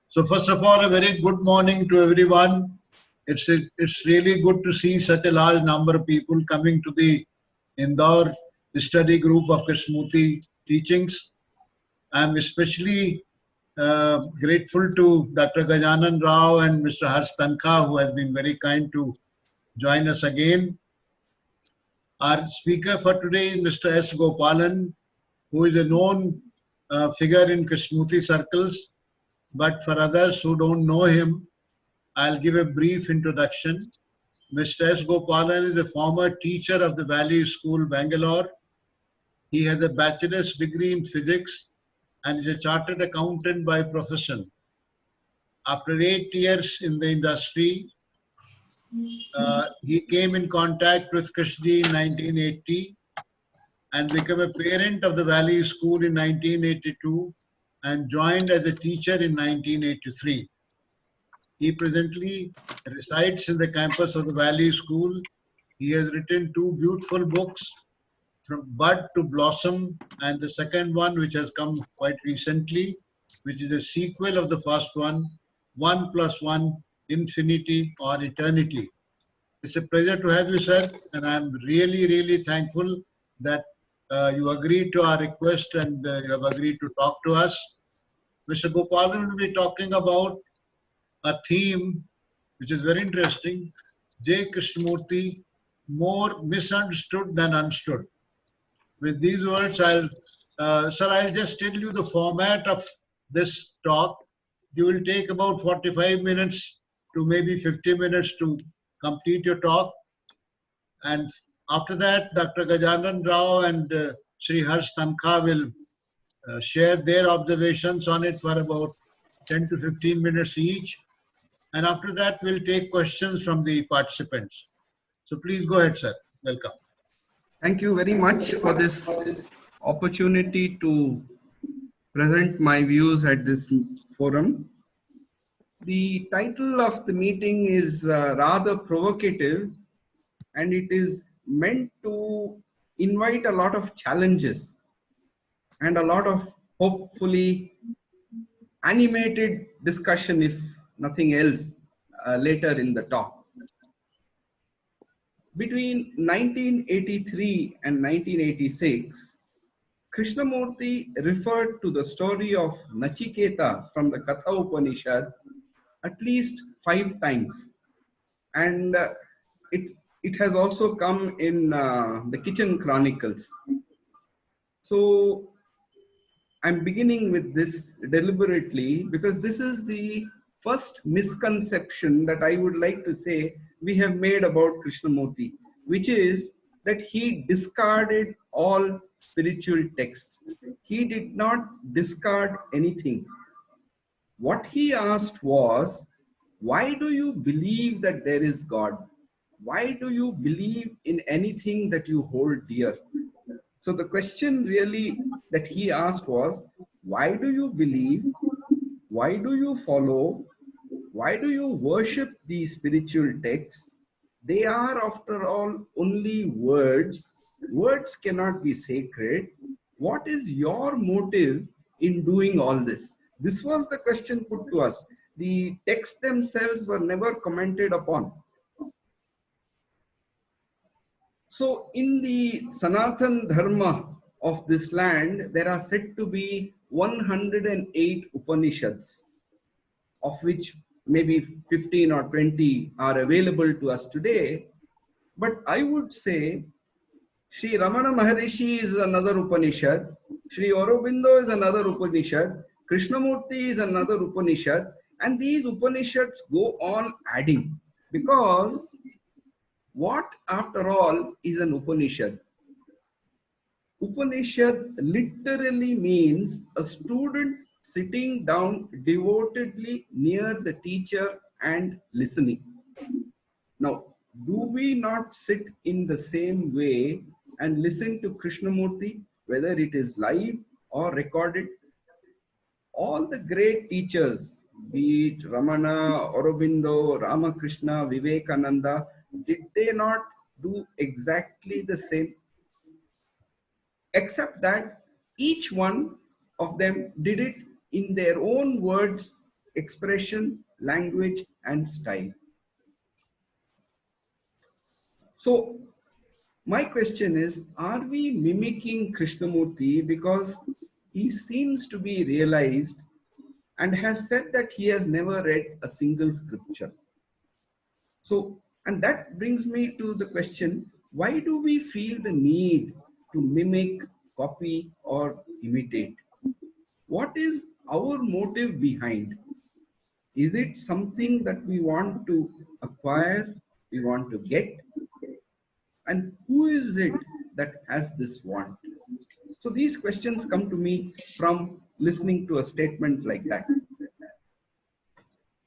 So first of all, a very good morning to everyone. It's really good to see such a large number of people coming to the Indore study group of Krishnamurti teachings. I'm especially grateful to Dr. Gajanan Rao and Mr. Harsh Tankha, who has been very kind to join us again. Our speaker for today is Mr. S. Gopalan, who is a known figure in Krishnamurti circles. But for others who don't know him, I'll give a brief introduction. Mr. S. Gopalan is a former teacher of the Valley School, Bangalore. He has a bachelor's degree in physics and is a chartered accountant by profession. After 8 years in the industry, he came in contact with Krishna in 1980 and became a parent of the Valley School in 1982 and joined as a teacher in 1983. He presently resides in the campus of the Valley School. He has written 2 beautiful books, From Bud to Blossom, and the second one, which has come quite recently, which is a sequel of the first one, 1+1, Infinity or Eternity. It's a pleasure to have you, sir, and I'm really thankful that you agreed to our request and you have agreed to talk to us. Mr. Gopalan will be talking about a theme which is very interesting, J. Krishnamurti, more misunderstood than understood. With these words, I'll just tell you the format of this talk. You will take about 45 minutes to maybe 50 minutes to complete your talk. And after that, Dr. Gajanan Rao and Sri Harsh Tankha will share their observations on it for about 10 to 15 minutes each. And after that, we'll take questions from the participants. So please go ahead, sir. Welcome. Thank you very much for this opportunity to present my views at this forum. The title of the meeting is rather provocative, and it is meant to invite a lot of challenges and a lot of hopefully animated discussion, if nothing else, later in the talk. Between 1983 and 1986, Krishnamurti referred to the story of Nachiketa from the Katha Upanishad at least 5 times. And it has also come in the Kitchen Chronicles. So I'm beginning with this deliberately because this is the first misconception that I would like to say we have made about Krishnamurti, which is that he discarded all spiritual texts. He did not discard anything. What he asked was, why do you believe that there is God? Why do you believe in anything that you hold dear? So the question really that he asked was, why do you believe? Why do you follow? Why do you worship these spiritual texts? They are, after all, only words. Words cannot be sacred. What is your motive in doing all this? This was the question put to us. The texts themselves were never commented upon. So in the Sanatan Dharma of this land, there are said to be 108 Upanishads, of which maybe 15 or 20 are available to us today. But I would say Sri Ramana Maharishi is another Upanishad, Sri Aurobindo is another Upanishad, Krishnamurti is another Upanishad, and these Upanishads go on adding, because what, after all, is an Upanishad? Upanishad literally means a student sitting down devotedly near the teacher and listening. Now, do we not sit in the same way and listen to Krishnamurti, whether it is live or recorded? All the great teachers, be it Ramana, Aurobindo, Ramakrishna, Vivekananda, did they not do exactly the same? Except that each one of them did it in their own words, expression, language, and style. So my question is, are we mimicking Krishnamurti because he seems to be realized and has said that he has never read a single scripture? So, and that brings me to the question, why do we feel the need to mimic, copy, or imitate? What is our motive behind? Is it something that we want to acquire, we want to get? And who is it that has this want? So these questions come to me from listening to a statement like that.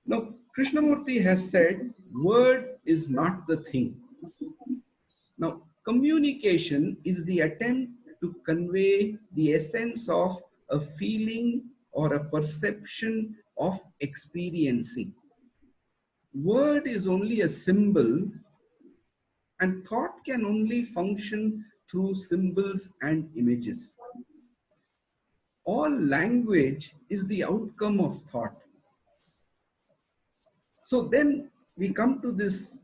Now, Krishnamurti has said, word is not the thing. Now, communication is the attempt to convey the essence of a feeling or a perception of experiencing. Word is only a symbol, and thought can only function through symbols and images. All language is the outcome of thought. So then we come to these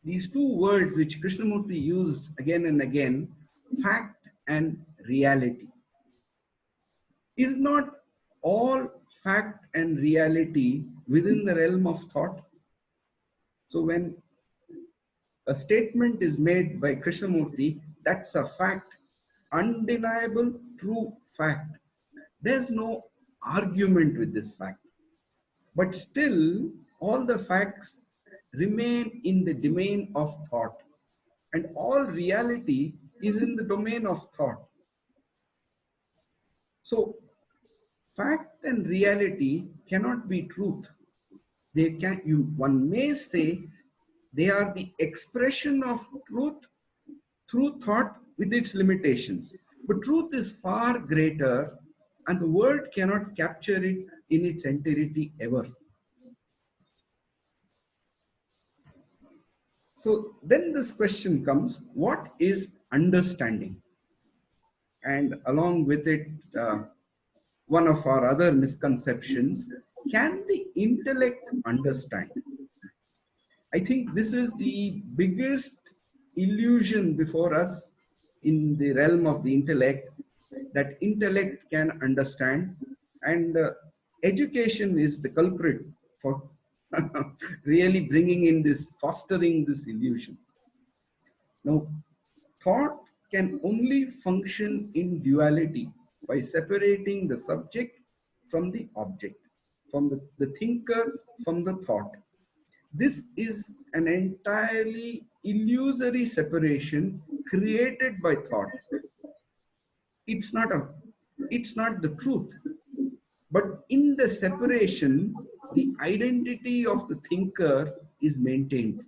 two words which Krishnamurti used again and again, fact and reality. Is not all fact and reality within the realm of thought? So when a statement is made by Krishnamurti, that's a fact, undeniable, true fact. There's no argument with this fact. But still, all the facts remain in the domain of thought, and all reality is in the domain of thought. So, fact and reality cannot be truth. One may say they are the expression of truth through thought with its limitations. But truth is far greater, and the word cannot capture it in its entirety ever. So then this question comes, what is understanding? And along with it, one of our other misconceptions, can the intellect understand? I think this is the biggest illusion before us in the realm of the intellect, that intellect can understand, and education is the culprit for really bringing in this, fostering this illusion. Now, thought can only function in duality by separating the subject from the object, from the thinker from the thought. This is an entirely illusory separation created by thought. It's not the truth. But in the separation, the identity of the thinker is maintained.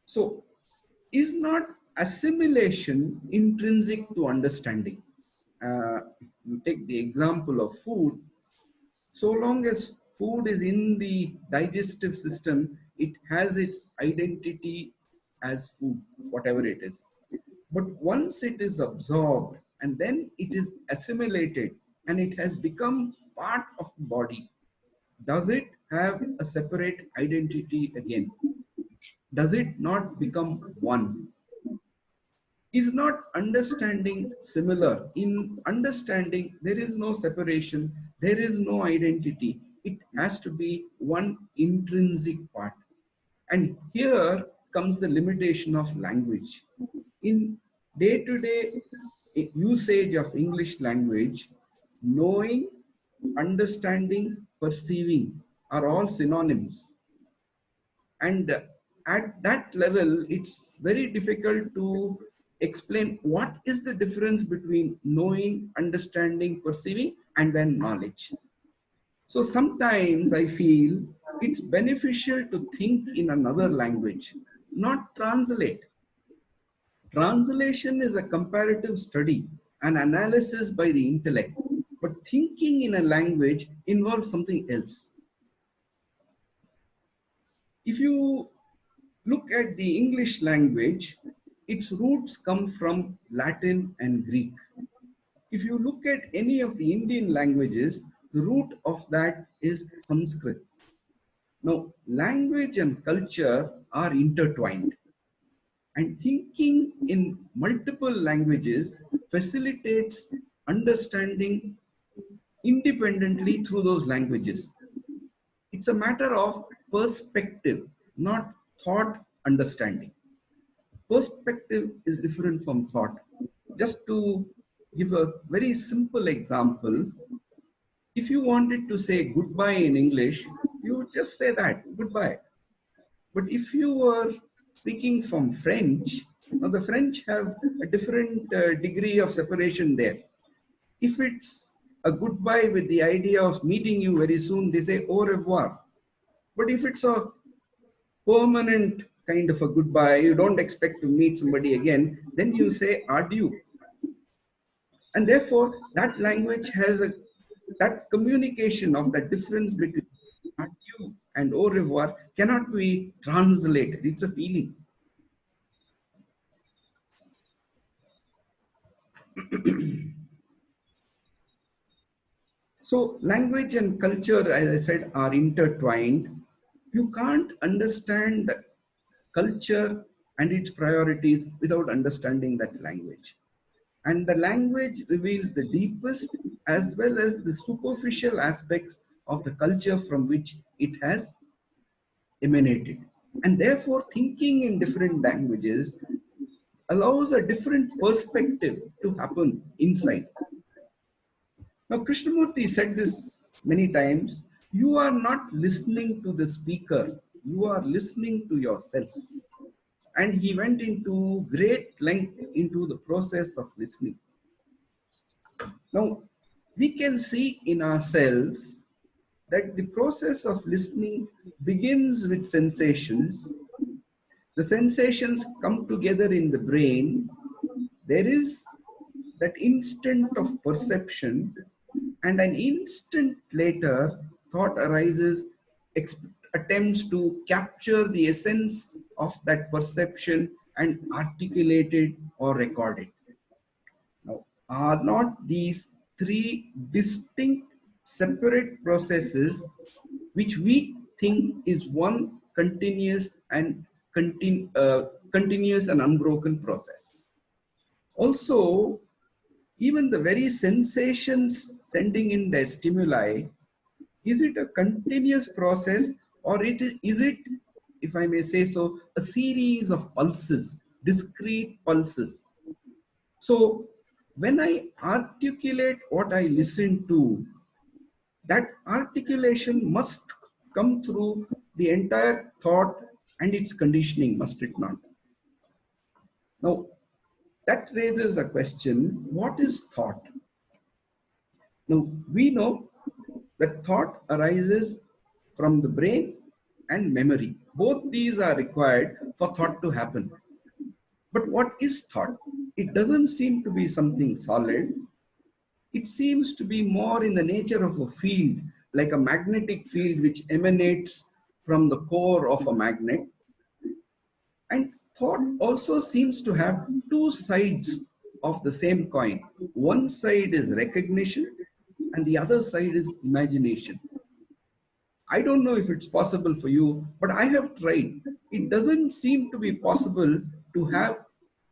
So, is not assimilation intrinsic to understanding? If you take the example of food, so long as food is in the digestive system, it has its identity as food, whatever it is. But once it is absorbed and then it is assimilated and it has become part of the body, does it have a separate identity again? Does it not become one? Is not understanding similar? In understanding, there is no separation, there is no identity. It has to be one intrinsic part. And here comes the limitation of language. In day-to-day usage of English language, knowing, understanding, perceiving are all synonyms. And at that level, it's very difficult to explain what is the difference between knowing, understanding, perceiving, and then knowledge. So sometimes I feel it's beneficial to think in another language, not translate. Translation is a comparative study, an analysis by the intellect, but thinking in a language involves something else. If you look at the English language, its roots come from Latin and Greek. If you look at any of the Indian languages, the root of that is Sanskrit. Now, language and culture are intertwined, and thinking in multiple languages facilitates understanding independently through those languages. It's a matter of perspective, not thought understanding. Perspective is different from thought. Just to give a very simple example, if you wanted to say goodbye in English, you would just say that, goodbye. But if you were speaking from French, now the French have a different degree of separation there. If it's a goodbye with the idea of meeting you very soon, they say au revoir. But if it's a permanent kind of a goodbye, you don't expect to meet somebody again, then you say adieu. And therefore, that language has that communication of the difference between adieu and au revoir cannot be translated. It's a feeling. So language and culture, as I said, are intertwined. You can't understand the culture and its priorities without understanding that language. And the language reveals the deepest as well as the superficial aspects of the culture from which it has emanated. And therefore, thinking in different languages allows a different perspective to happen inside. Now, Krishnamurti said this many times, you are not listening to the speaker, you are listening to yourself. And he went into great length into the process of listening. Now, we can see in ourselves that the process of listening begins with sensations. The sensations come together in the brain. There is that instant of perception, and an instant later, thought arises, attempts to capture the essence of that perception and articulate it or record it. Now, are not these three distinct, separate processes which we think is one continuous and unbroken process? Also, even the very sensations sending in the stimuli, is it a continuous process, or is it, if I may say so, a series of pulses, discrete pulses? So when I articulate what I listen to, that articulation must come through the entire thought and its conditioning, must it not? Now, that raises a question, what is thought? Now, we know that thought arises from the brain and memory. Both these are required for thought to happen. But what is thought? It doesn't seem to be something solid. It seems to be more in the nature of a field, like a magnetic field which emanates from the core of a magnet. And thought also seems to have two sides of the same coin. One side is recognition and the other side is imagination. I don't know if it's possible for you, but I have tried. It doesn't seem to be possible to have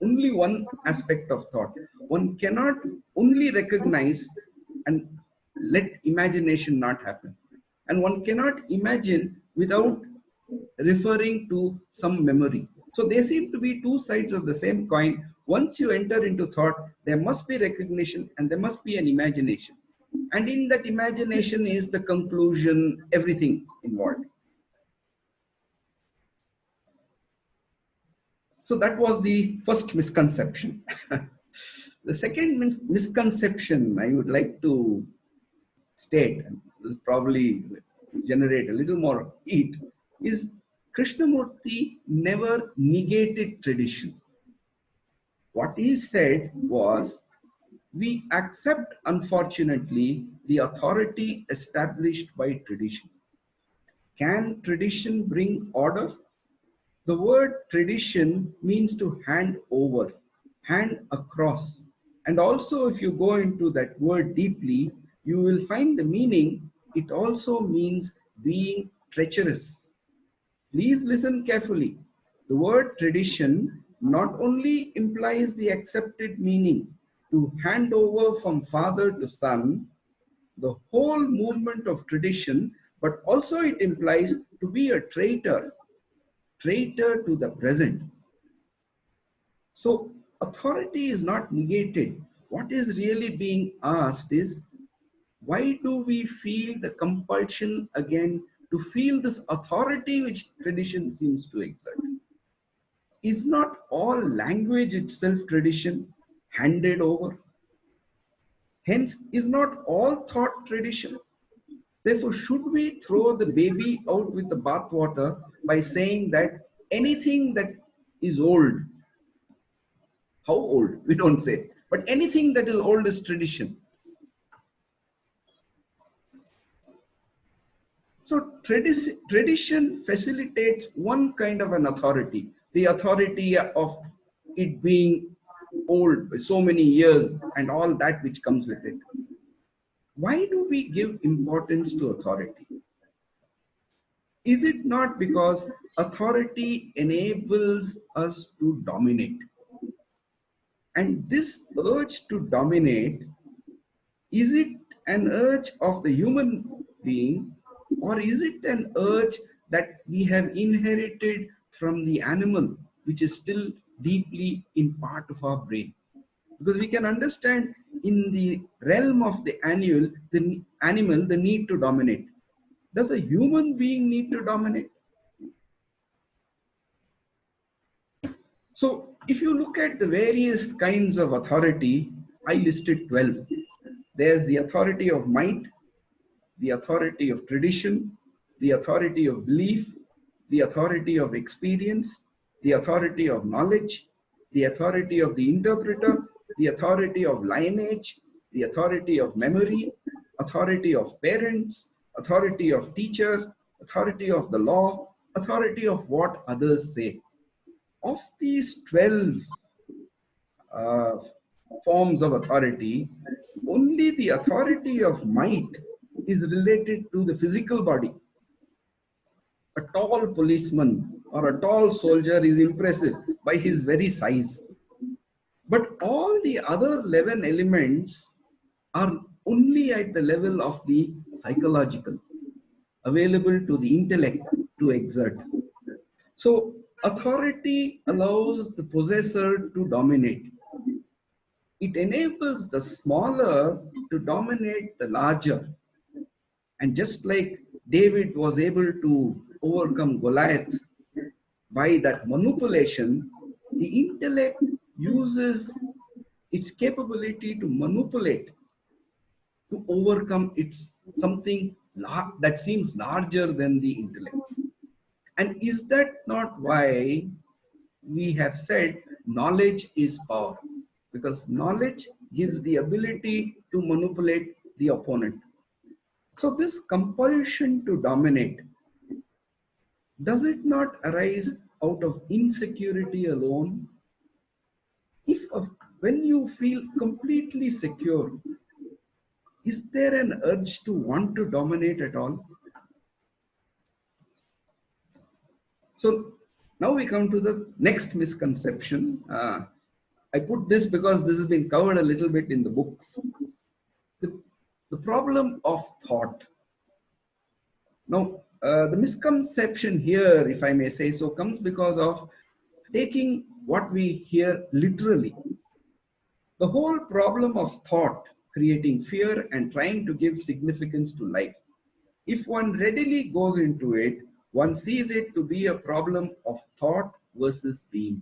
only one aspect of thought. One cannot only recognize and let imagination not happen. And one cannot imagine without referring to some memory. So they seem to be two sides of the same coin. Once you enter into thought, there must be recognition and there must be an imagination. And in that imagination is the conclusion, everything involved. So that was the first misconception. The second misconception I would like to state, and will probably generate a little more heat, is Krishnamurti never negated tradition. What he said was, we accept, unfortunately, the authority established by tradition. Can tradition bring order? The word tradition means to hand over, hand across. And also, if you go into that word deeply, you will find the meaning. It also means being treacherous. Please listen carefully. The word tradition not only implies the accepted meaning to hand over from father to son, the whole movement of tradition, but also it implies to be a traitor to the present. So authority is not negated. What is really being asked is, why do we feel the compulsion again to feel this authority which tradition seems to exert? Is not all language itself tradition handed over? Hence, is not all thought tradition? Therefore, should we throw the baby out with the bathwater by saying that anything that is old, how old? We don't say, but anything that is old is tradition. So tradition facilitates one kind of an authority, the authority of it being old by so many years and all that which comes with it. Why do we give importance to authority? Is it not because authority enables us to dominate? And this urge to dominate, is it an urge of the human being, or is it an urge that we have inherited from the animal, which is still deeply in part of our brain? Because we can understand in the realm of the animal, the need to dominate. Does a human being need to dominate? So if you look at the various kinds of authority, I listed 12. There's the authority of might, the authority of tradition, the authority of belief, the authority of experience, the authority of knowledge, the authority of the interpreter, the authority of lineage, the authority of memory, authority of parents, authority of teacher, authority of the law, authority of what others say. Of these 12 uh, forms of authority, only the authority of might is related to the physical body. A tall policeman or a tall soldier is impressive by his very size. But all the other 11 elements are only at the level of the psychological, available to the intellect to exert. So authority allows the possessor to dominate. It enables the smaller to dominate the larger. And just like David was able to overcome Goliath by that manipulation, the intellect uses its capability to manipulate to overcome its something that seems larger than the intellect. And is that not why we have said knowledge is power? Because knowledge gives the ability to manipulate the opponent. So this compulsion to dominate, does it not arise out of insecurity alone? When you feel completely secure, is there an urge to want to dominate at all? So now we come to the next misconception. I put this because this has been covered a little bit in the books. The problem of thought. Now, the misconception here, if I may say so, comes because of taking what we hear literally. The whole problem of thought, creating fear and trying to give significance to life. If one readily goes into it, one sees it to be a problem of thought versus being.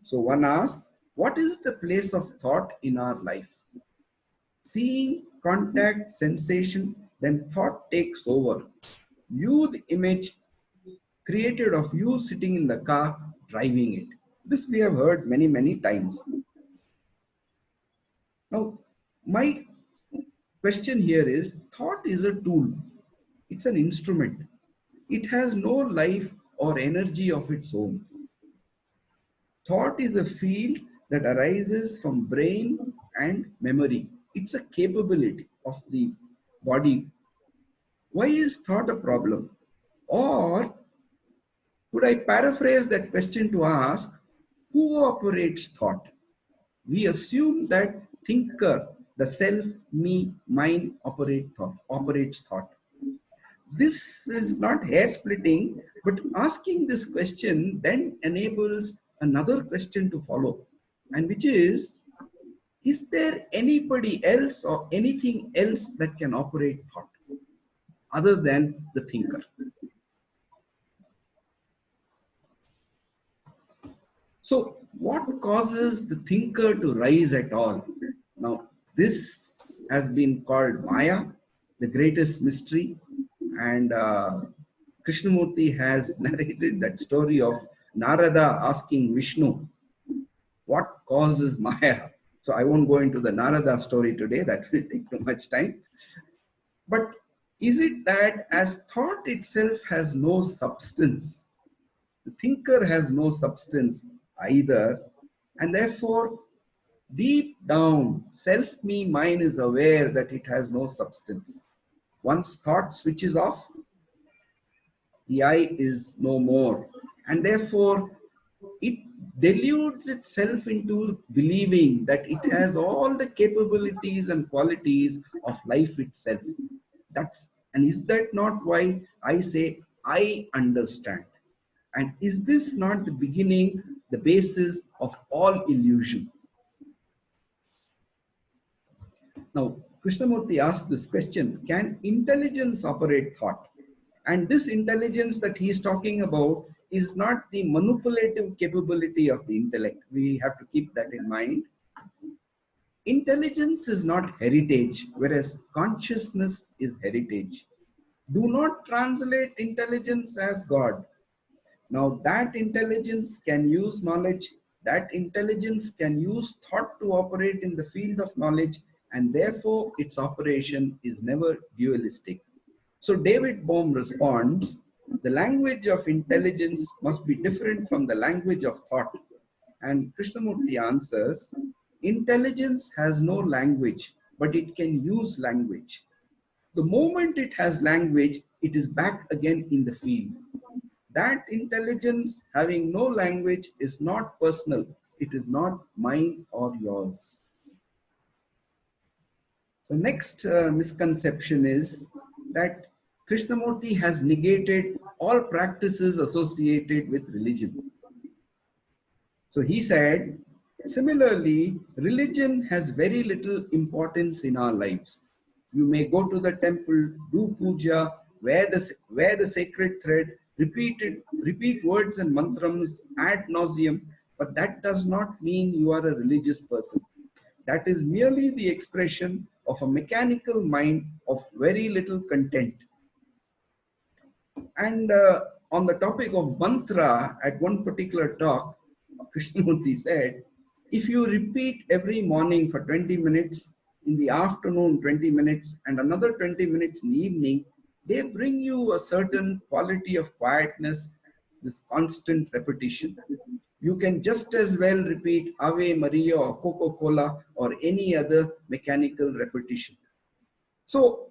So one asks, what is the place of thought in our life? Seeing, contact, sensation, then thought takes over. View the image created of you sitting in the car driving it. This we have heard many, many times. Now, my question here is, thought is a tool. It's an instrument. It has no life or energy of its own. Thought is a field that arises from brain and memory. It's a capability of the body. Why is thought a problem? Or could I paraphrase that question to ask, who operates thought? We assume that thinker, the self, me, mine operates thought. This is not hair splitting, but asking this question then enables another question to follow, and which is there anybody else or anything else that can operate thought other than the thinker? So what causes the thinker to rise at all? Now, this has been called Maya, the greatest mystery, and Krishnamurti has narrated that story of Narada asking Vishnu, what causes Maya? So I won't go into the Narada story today, that will take too much time. But is it that as thought itself has no substance, the thinker has no substance either, and therefore deep down, self, me, mine is aware that it has no substance. Once thought switches off, the I is no more. And therefore, it deludes itself into believing that it has all the capabilities and qualities of life itself. And is that not why I say, I understand? And is this not the beginning, the basis of all illusion? Now, Krishnamurti asked this question, can intelligence operate thought? And this intelligence that he is talking about is not the manipulative capability of the intellect. We have to keep that in mind. Intelligence is not heritage, whereas consciousness is heritage. Do not translate intelligence as God. Now that intelligence can use knowledge, that intelligence can use thought to operate in the field of knowledge, and therefore its operation is never dualistic. So David Bohm responds, the language of intelligence must be different from the language of thought. And Krishnamurti answers, intelligence has no language, but it can use language. The moment it has language, it is back again in the field. That intelligence having no language is not personal. It is not mine or yours. The next misconception is that Krishnamurti has negated all practices associated with religion. So he said, similarly, religion has very little importance in our lives. You may go to the temple, do puja, wear the sacred thread, repeat words and mantras ad nauseum, but that does not mean you are a religious person. That is merely the expression of a mechanical mind of very little content. And on the topic of mantra, at one particular talk, Krishnamurti said, if you repeat every morning for 20 minutes, in the afternoon 20 minutes, and another 20 minutes in the evening, they bring you a certain quality of quietness, this constant repetition. You can just as well repeat Ave Maria or Coca-Cola or any other mechanical repetition. So,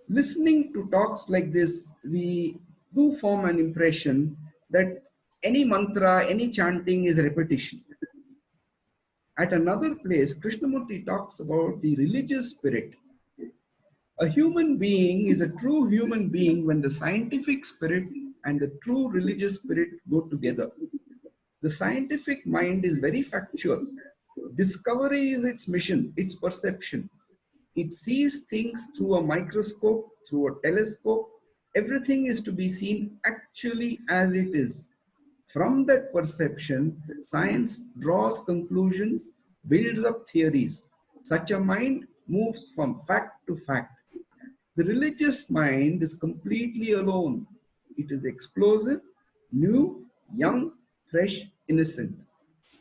listening to talks like this, we do form an impression that any mantra, any chanting is repetition. At another place, Krishnamurti talks about the religious spirit. A human being is a true human being when the scientific spirit and the true religious spirit go together. The scientific mind is very factual. Discovery is its mission, its perception. It sees things through a microscope, through a telescope. Everything is to be seen actually as it is. From that perception, science draws conclusions, builds up theories. Such a mind moves from fact to fact. The religious mind is completely alone. It is explosive, new, young, fresh, innocent.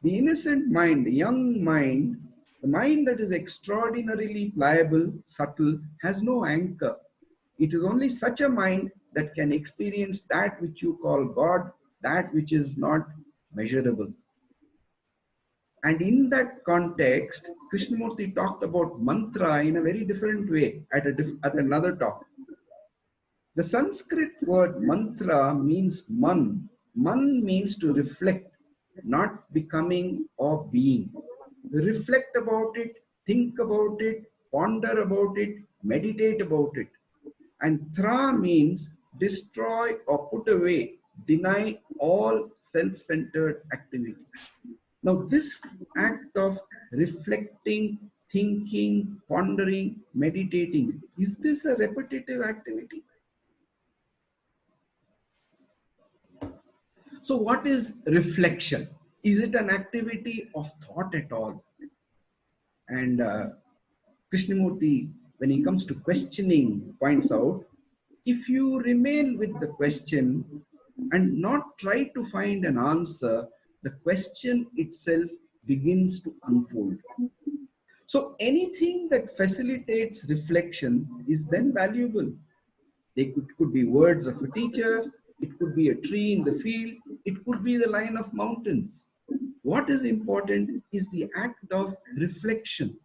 The innocent mind, the young mind, the mind that is extraordinarily pliable, subtle, has no anchor. It is only such a mind that can experience that which you call God, that which is not measurable. And in that context, Krishnamurti talked about mantra in a very different way at another talk. The Sanskrit word mantra means man. Man means to reflect, not becoming or being. Reflect about it, think about it, ponder about it, meditate about it. And thra means destroy or put away, deny all self-centered activity. Now, this act of reflecting, thinking, pondering, meditating, is this a repetitive activity? So, what is reflection? Is it an activity of thought at all? And Krishnamurti, when he comes to questioning, points out if you remain with the question and not try to find an answer, the question itself begins to unfold. So, anything that facilitates reflection is then valuable. They could be words of a teacher, it could be a tree in the field, it could be the line of mountains. What is important is the act of reflection.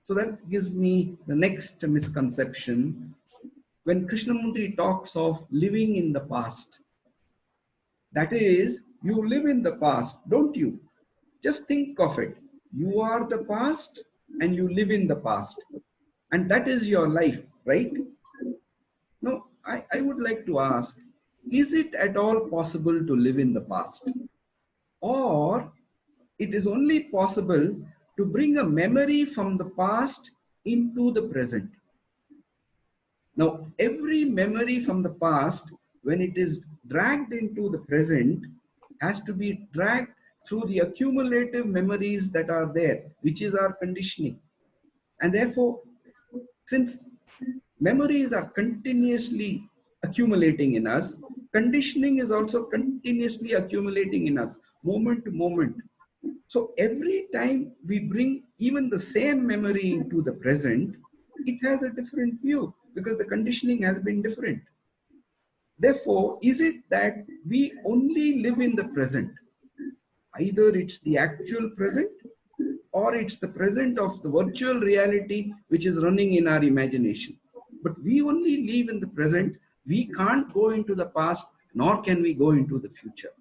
So that gives me the next misconception. When Krishnamurti talks of living in the past, that is, you live in the past, don't you? Just think of it. You are the past and you live in the past. And that is your life, right? Now, I would like to ask, is it at all possible to live in the past? Or it is only possible to bring a memory from the past into the present? Now, every memory from the past, when it is dragged into the present, has to be dragged through the accumulative memories that are there, which is our conditioning. And therefore, since memories are continuously accumulating in us, conditioning is also continuously accumulating in us, moment to moment. So every time we bring even the same memory into the present, it has a different view because the conditioning has been different. Therefore, is it that we only live in the present? Either it's the actual present or it's the present of the virtual reality which is running in our imagination. But we only live in the present. We can't go into the past, nor can we go into the future.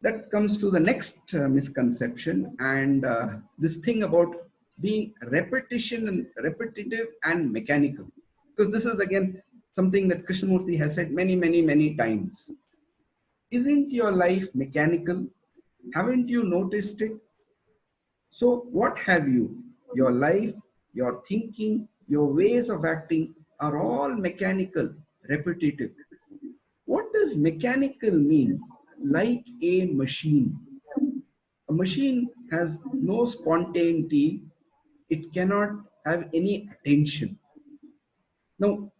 That comes to the next misconception, and this thing about being repetitive and mechanical. Because this is again something that Krishnamurti has said many times. Isn't your life mechanical? Haven't you noticed it? So what have you? Your life, your thinking, your ways of acting are all mechanical, repetitive. What does mechanical mean? Like a machine. A machine has no spontaneity. It cannot have any attention. Now,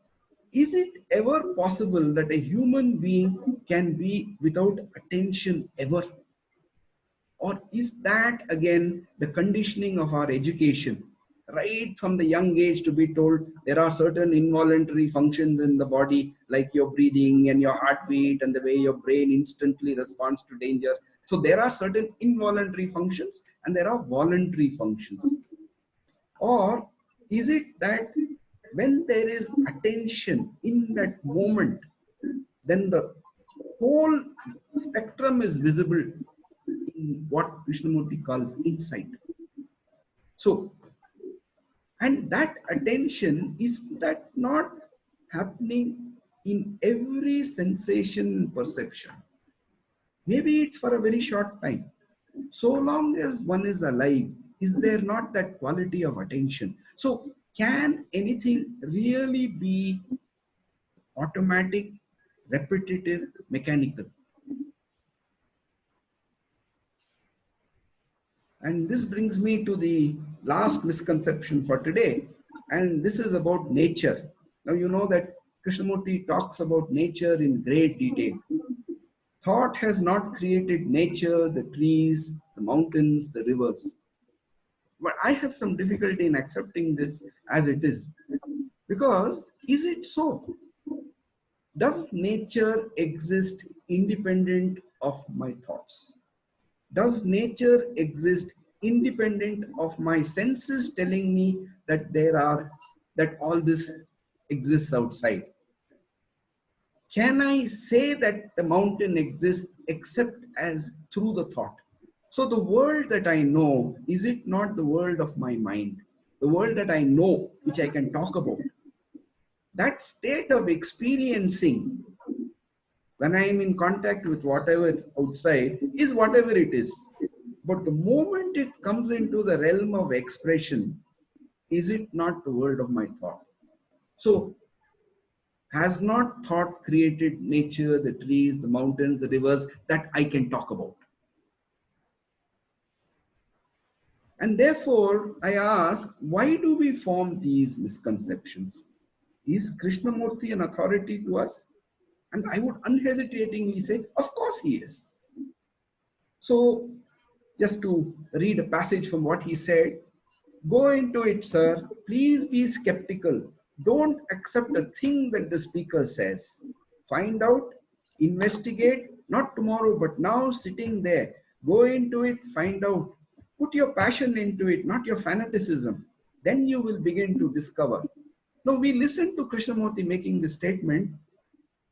is it ever possible that a human being can be without attention ever? Or is that again the conditioning of our education? Right from the young age to be told there are certain involuntary functions in the body, like your breathing and your heartbeat and the way your brain instantly responds to danger. So there are certain involuntary functions and there are voluntary functions. Or is it that when there is attention in that moment, then the whole spectrum is visible in what Krishnamurti calls insight? So, and that attention, is that not happening in every sensation and perception? Maybe it's for a very short time. So long as one is alive, is there not that quality of attention? So, can anything really be automatic, repetitive, mechanical? And this brings me to the last misconception for today. And this is about nature. Now, you know that Krishnamurti talks about nature in great detail. Thought has not created nature, the trees, the mountains, the rivers. But I have some difficulty in accepting this as it is. Because is it so? Does nature exist independent of my thoughts? Does nature exist independent of my senses telling me that that all this exists outside? Can I say that the mountain exists except as through the thought? So the world that I know, is it not the world of my mind? The world that I know, which I can talk about. That state of experiencing when I am in contact with whatever outside is whatever it is. But the moment it comes into the realm of expression, is it not the world of my thought? So, has not thought created nature, the trees, the mountains, the rivers that I can talk about? And therefore, I ask, why do we form these misconceptions? Is Krishnamurti an authority to us? And I would unhesitatingly say, of course he is. So, just to read a passage from what he said, go into it, sir. Please be skeptical. Don't accept a thing that the speaker says. Find out, investigate, not tomorrow, but now sitting there. Go into it, find out. Put your passion into it, not your fanaticism. Then you will begin to discover. Now, we listen to Krishnamurti making this statement,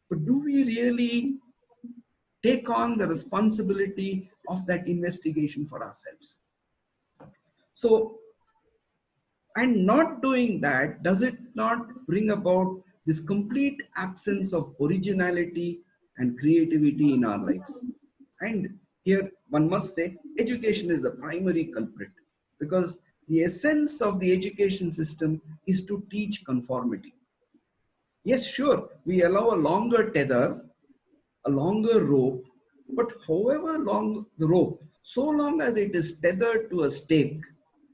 but do we really take on the responsibility of that investigation for ourselves? So, and not doing that, does it not bring about this complete absence of originality and creativity in our lives? And here one must say education is the primary culprit, because the essence of the education system is to teach conformity. Yes, sure, we allow a longer tether, a longer rope, but however long the rope, so long as it is tethered to a stake,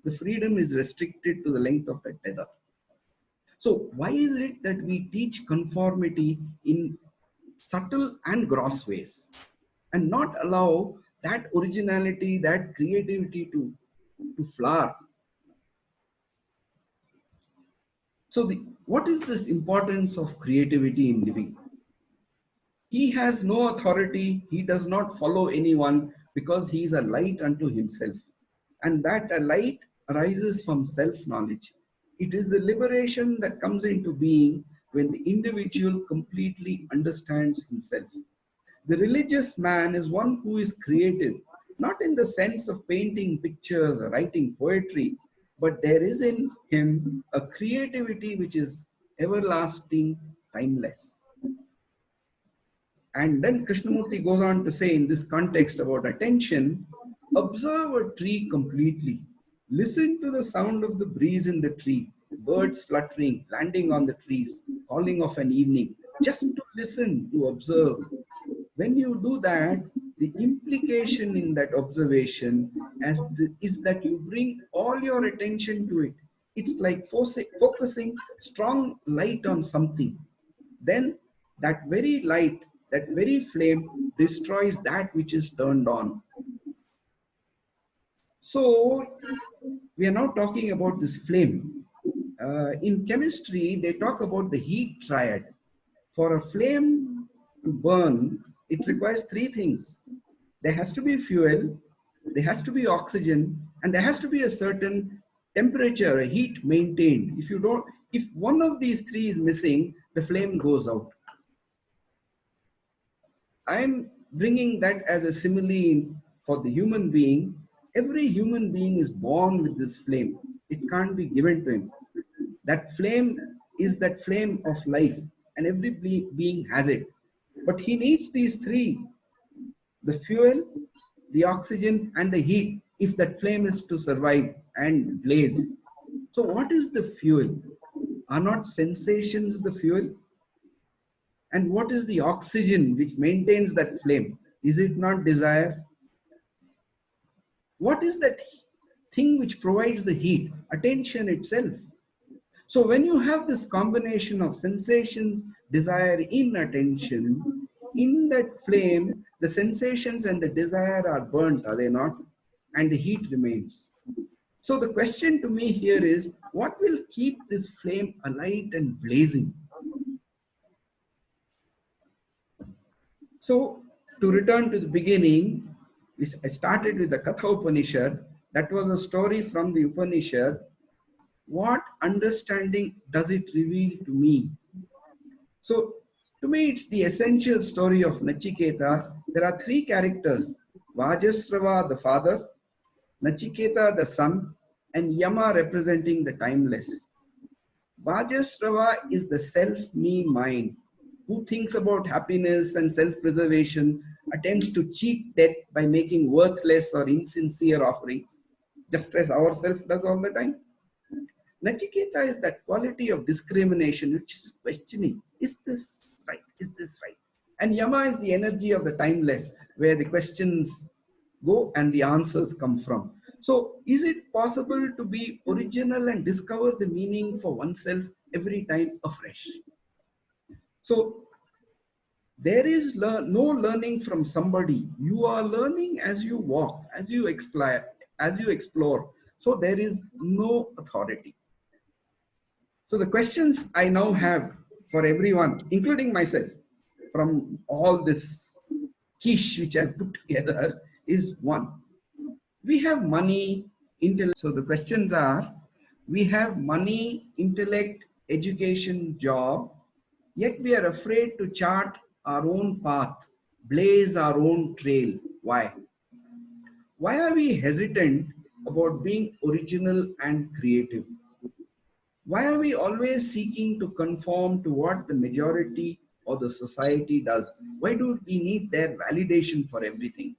the freedom is restricted to the length of the tether. So why is it that we teach conformity in subtle and gross ways and not allow that originality, that creativity to flower? So what is this importance of creativity in living? He has no authority. He does not follow anyone because he is a light unto himself. And that a light arises from self-knowledge. It is the liberation that comes into being when the individual completely understands himself. The religious man is one who is creative, not in the sense of painting pictures or writing poetry, but there is in him a creativity which is everlasting, timeless. And then Krishnamurti goes on to say in this context about attention, observe a tree completely. Listen to the sound of the breeze in the tree, birds fluttering, landing on the trees, calling of an evening. Just to listen, to observe. When you do that, the implication in that observation is that you bring all your attention to it. It's like focusing strong light on something. Then that very light, that very flame destroys that which is turned on. So we are now talking about this flame. In chemistry, they talk about the heat triad. For a flame to burn, it requires three things. There has to be fuel, there has to be oxygen, and there has to be a certain temperature, a heat maintained. If one of these three is missing, the flame goes out. I'm bringing that as a simile for the human being. Every human being is born with this flame. It can't be given to him. That flame is that flame of life, and every being has it. But he needs these three: the fuel, the oxygen, and the heat, if that flame is to survive and blaze. So, what is the fuel? Are not sensations the fuel? And what is the oxygen which maintains that flame? Is it not desire? What is that thing which provides the heat? Attention itself. So when you have this combination of sensations, desire, inattention, in that flame, the sensations and the desire are burnt, are they not? And the heat remains. So the question to me here is, what will keep this flame alight and blazing? So to return to the beginning, I started with the Katha Upanishad. That was a story from the Upanishad. What understanding does it reveal to me? So to me, it's the essential story of Nachiketa. There are three characters: Vajasrava, the father; Nachiketa, the son; and Yama, representing the timeless. Vajasrava is the self-me mind who thinks about happiness and self-preservation, attempts to cheat death by making worthless or insincere offerings, just as ourself does all the time. Nachiketa is that quality of discrimination which is questioning, is this right? Is this right? And Yama is the energy of the timeless, where the questions go and the answers come from. So, is it possible to be original and discover the meaning for oneself every time afresh? So, there is no learning from somebody. You are learning as you walk, as you explore. So, there is no authority. So the questions I now have for everyone, including myself, from all this quiche which I've put together is one. We have money, intellect. So the questions are, we have money, intellect, education, job, yet we are afraid to chart our own path, blaze our own trail. Why? Why are we hesitant about being original and creative? Why are we always seeking to conform to what the majority or the society does? Why do we need their validation for everything?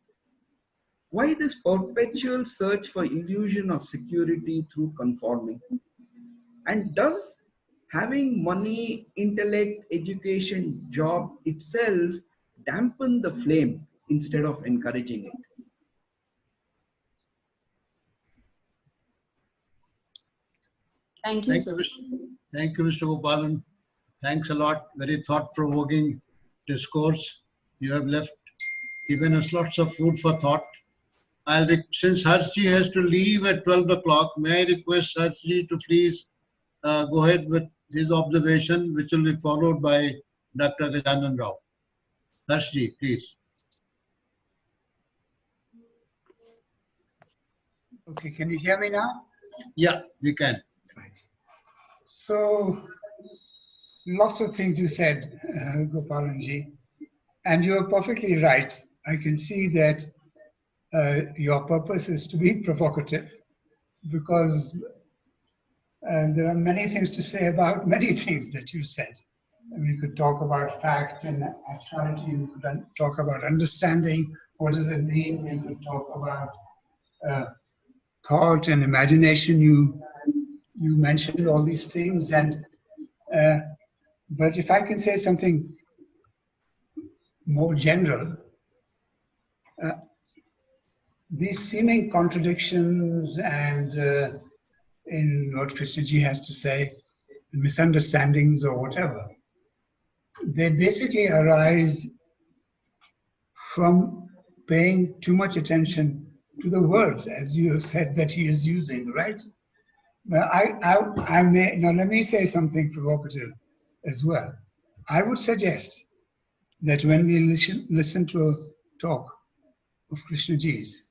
Why this perpetual search for illusion of security through conforming? And does having money, intellect, education, job itself dampen the flame instead of encouraging it? Thank you, sir. Thank you, Mr. Gopalan. Thanks a lot. Very thought-provoking discourse. You have given us lots of food for thought. Since Harshji has to leave at 12 o'clock, may I request Harshji to please go ahead with his observation, which will be followed by Dr. Gajanan Rao. Harshji, please. Okay, can you hear me now? Yeah, we can. Right. So, lots of things you said, Gopalanji, and you're perfectly right. I can see that your purpose is to be provocative, because there are many things to say about many things that you said. We could talk about fact and actuality, we could talk about understanding, what does it mean, we could talk about thought and imagination. You mentioned all these things, and but if I can say something more general, these seeming contradictions and in what Krishnaji has to say, misunderstandings or whatever, they basically arise from paying too much attention to the words, as you have said that he is using, right? Now, now let me say something provocative as well. I would suggest that when we listen to a talk of Krishnaji's,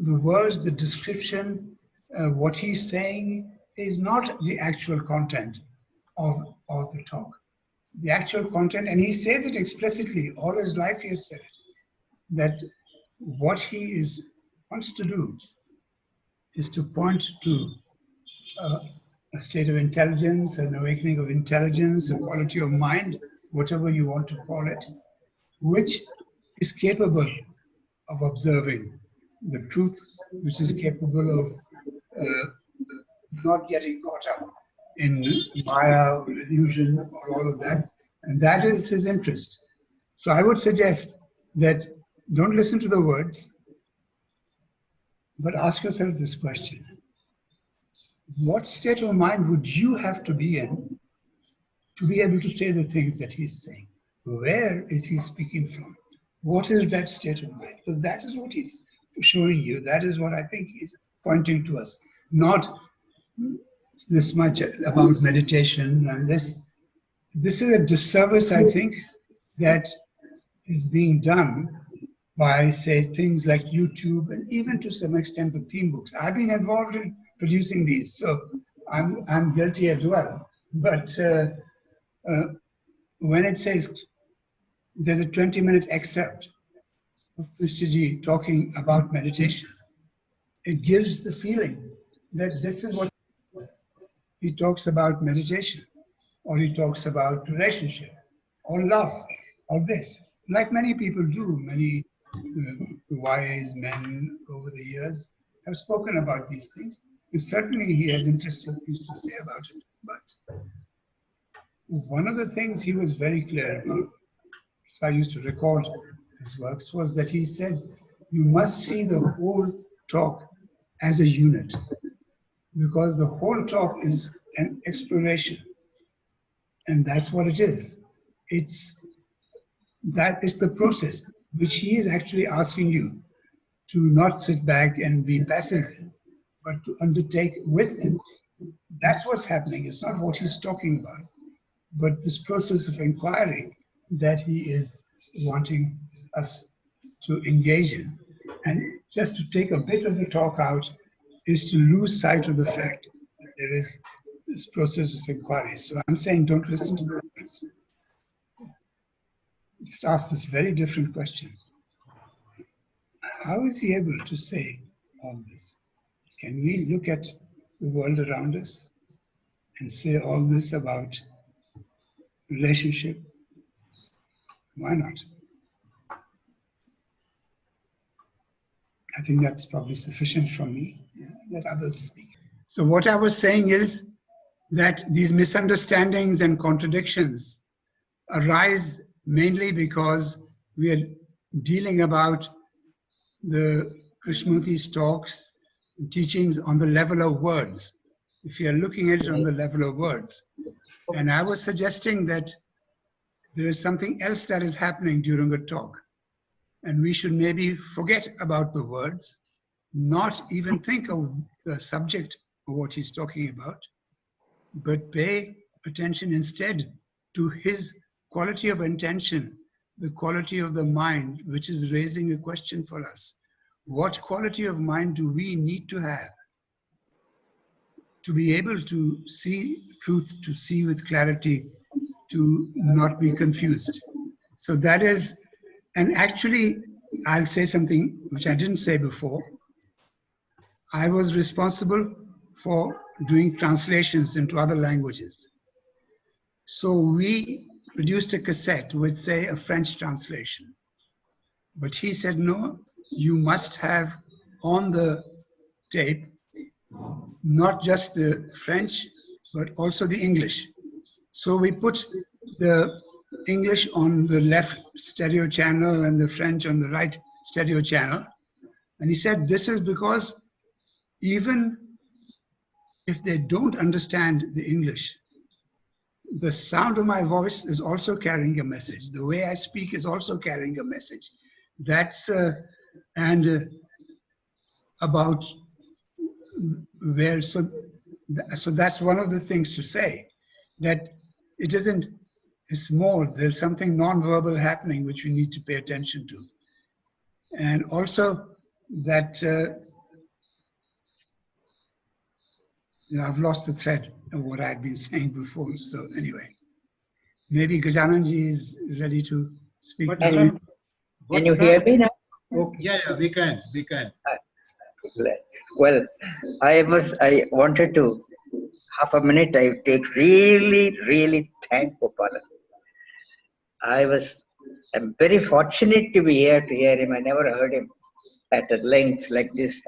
the words, the description, what he's saying is not the actual content of the talk. The actual content, and he says it explicitly, all his life he has said it, that what he wants to do is to point to a state of intelligence, an awakening of intelligence, a quality of mind, whatever you want to call it, which is capable of observing the truth, which is capable of not getting caught up in maya or illusion or all of that. And that is his interest. So I would suggest that don't listen to the words, but ask yourself this question. What state of mind would you have to be in to be able to say the things that he's saying? Where is he speaking from? What is that state of mind? Because that is what he's showing you. That is what I think he's pointing to us. Not this much about meditation and this. This is a disservice, I think, that is being done by, say, things like YouTube and even to some extent the theme books. I've been involved in producing these, so I'm guilty as well. But when it says there's a 20-minute excerpt of Krishnaji talking about meditation, it gives the feeling that this is what he talks about meditation, or he talks about relationship, or love, or this, like many people do. Many wise men over the years have spoken about these things. And certainly he has interesting things to say about it. But one of the things he was very clear about, so I used to record his works, was that he said, you must see the whole talk as a unit, because the whole talk is an exploration. And that's what it is. That is the process which he is actually asking you to not sit back and be passive, but to undertake with him. That's what's happening. It's not what he's talking about, but this process of inquiry that he is wanting us to engage in. And just to take a bit of the talk out is to lose sight of the fact that there is this process of inquiry. So I'm saying don't listen to the words. Just ask this very different question. How is he able to say all this? Can we look at the world around us and say all this about relationship? Why not? I think that's probably sufficient from me. Let others speak. So what I was saying is that these misunderstandings and contradictions arise mainly because we are dealing about the Krishnamurti's talks and teachings on the level of words. If you are looking at it on the level of words. And I was suggesting that there is something else that is happening during a talk. And we should maybe forget about the words, not even think of the subject of what he's talking about, but pay attention instead to his quality of intention, the quality of the mind, which is raising a question for us. What quality of mind do we need to have to be able to see truth, to see with clarity, to not be confused? So that is, and actually, I'll say something which I didn't say before. I was responsible for doing translations into other languages. So we produced a cassette with, say, a French translation. But he said, no, you must have on the tape not just the French, but also the English. So we put the English on the left stereo channel and the French on the right stereo channel. And he said, this is because even if they don't understand the English, the sound of my voice is also carrying a message. The way I speak is also carrying a message. That's about where, so that's one of the things to say, that it isn't small, there's something non-verbal happening which we need to pay attention to. And also that, I've lost the thread of what I'd been saying before. So anyway, maybe Gajananji is ready to speak. Can you hear me now? Okay. Yeah, we can. Well, I wanted to, half a minute, I take really thank Gopalan. I'm very fortunate to be here to hear him. I never heard him at a length like this,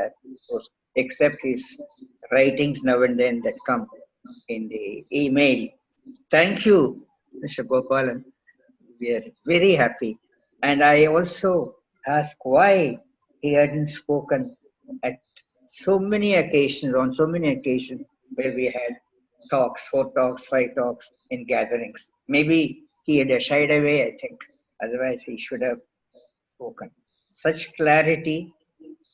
except his writings now and then that come in the email. Thank you, Mr. Gopalan. We are very happy. And I also ask why he hadn't spoken at so many occasions, on so many occasions where we had talks, 4 talks, 5 talks in gatherings. Maybe he had shied away, I think. Otherwise, he should have spoken. Such clarity,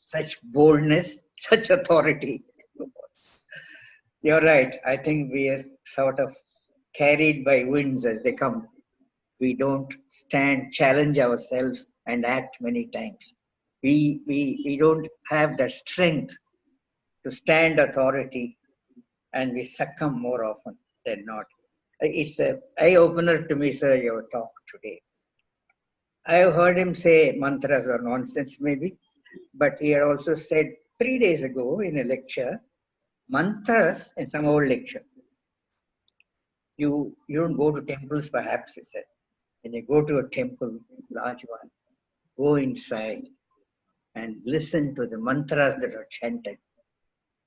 such boldness, such authority. You're right. I think we are sort of carried by winds as they come. we don't stand, challenge ourselves and act many times. We don't have the strength to stand authority, and we succumb more often than not. It's an eye-opener to me, sir, your talk today. I have heard him say mantras are nonsense maybe, but he had also said 3 days ago in a lecture, mantras in some old lecture. You don't go to temples perhaps, he said. When you go to a temple, large one, go inside and listen to the mantras that are chanted.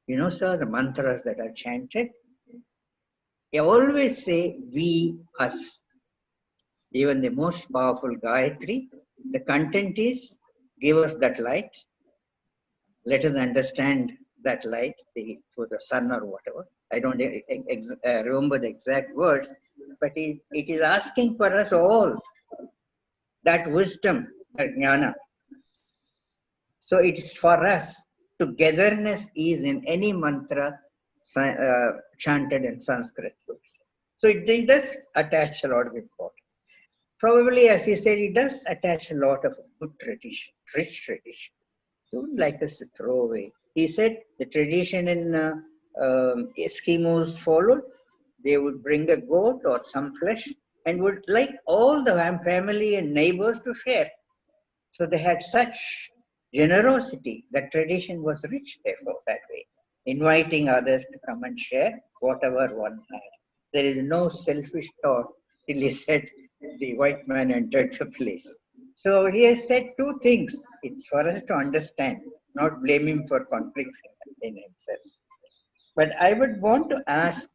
You know, sir, the mantras that are chanted, they always say we, us. Even the most powerful Gayatri, the content is, give us that light. Let us understand that light through the sun or whatever. I don't remember the exact words, but it is asking for us all that wisdom, that jnana. So it is for us. Togetherness is in any mantra chanted in Sanskrit. So it does attach a lot of importance. Probably, as he said, it does attach a lot of good tradition, rich tradition. He wouldn't like us to throw away. He said the tradition in Eskimos followed. They would bring a goat or some flesh and would like all the family and neighbors to share. So they had such generosity. That tradition was rich, therefore, that way, inviting others to come and share whatever one had. There is no selfish thought till he said the white man entered the place. So he has said two things. It's for us to understand, not blame him for conflicts in himself. But I would want to ask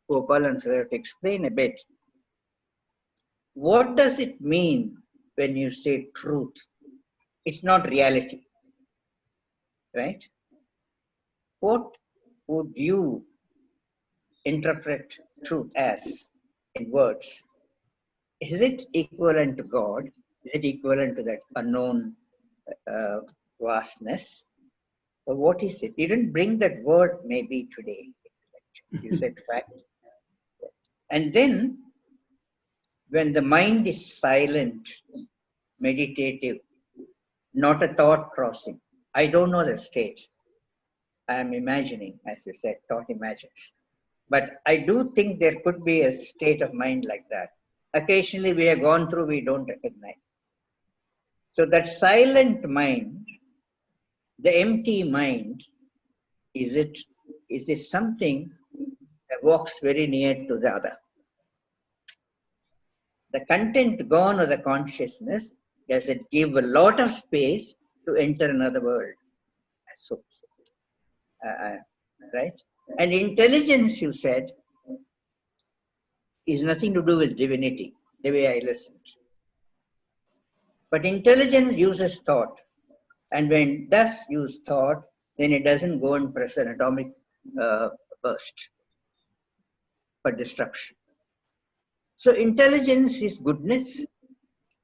Gopal and Sir to explain a bit. What does it mean when you say truth? It's not reality, right? What would you interpret truth as in words? Is it equivalent to God? Is it equivalent to that unknown vastness? Or what is it? You didn't bring that word maybe today. You said fact. And then, when the mind is silent, meditative, not a thought crossing, I don't know the state. I am imagining, as you said, thought imagines. But I do think there could be a state of mind like that. Occasionally we have gone through, we don't recognize. So that silent mind, the empty mind, is it something that walks very near to the other? The content gone of the consciousness, does it give a lot of space to enter another world? So, right? And intelligence, you said, is nothing to do with divinity, the way I listened. But intelligence uses thought. And when it does use thought, then it doesn't go and press an atomic burst for destruction. So intelligence is goodness,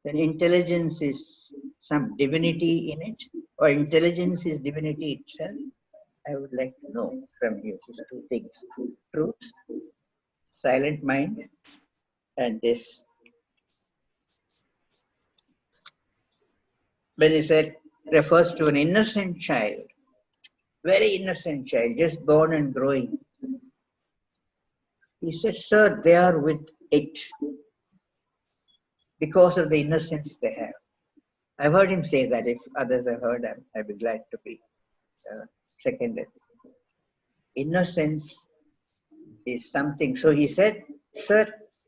then intelligence is some divinity in it, or intelligence is divinity itself. I would like to know from you these two things: truth, silent mind, and this. When he said, refers to an innocent child, very innocent child, just born and growing. He said, sir, they are with it because of the innocence they have. I've heard him say that. If others have heard him, I'd be glad to be seconded. Innocence is something. So he said, sir,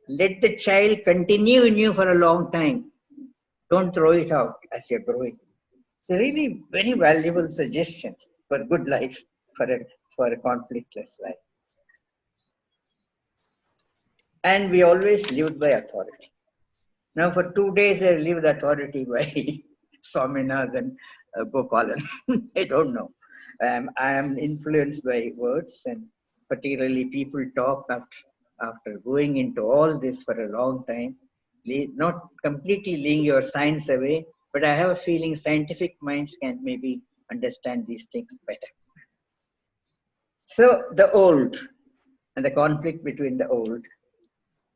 let the child continue in you for a long time. Don't throw it out as you're growing. They're really very valuable suggestions for good life, for a conflictless life. And we always lived by authority. Now for 2 days I lived authority by Swaminath and Gopalan. I don't know. I am influenced by words, and particularly people talk after going into all this for a long time, not completely leaving your science away, but I have a feeling scientific minds can maybe understand these things better. So the old and the conflict between the old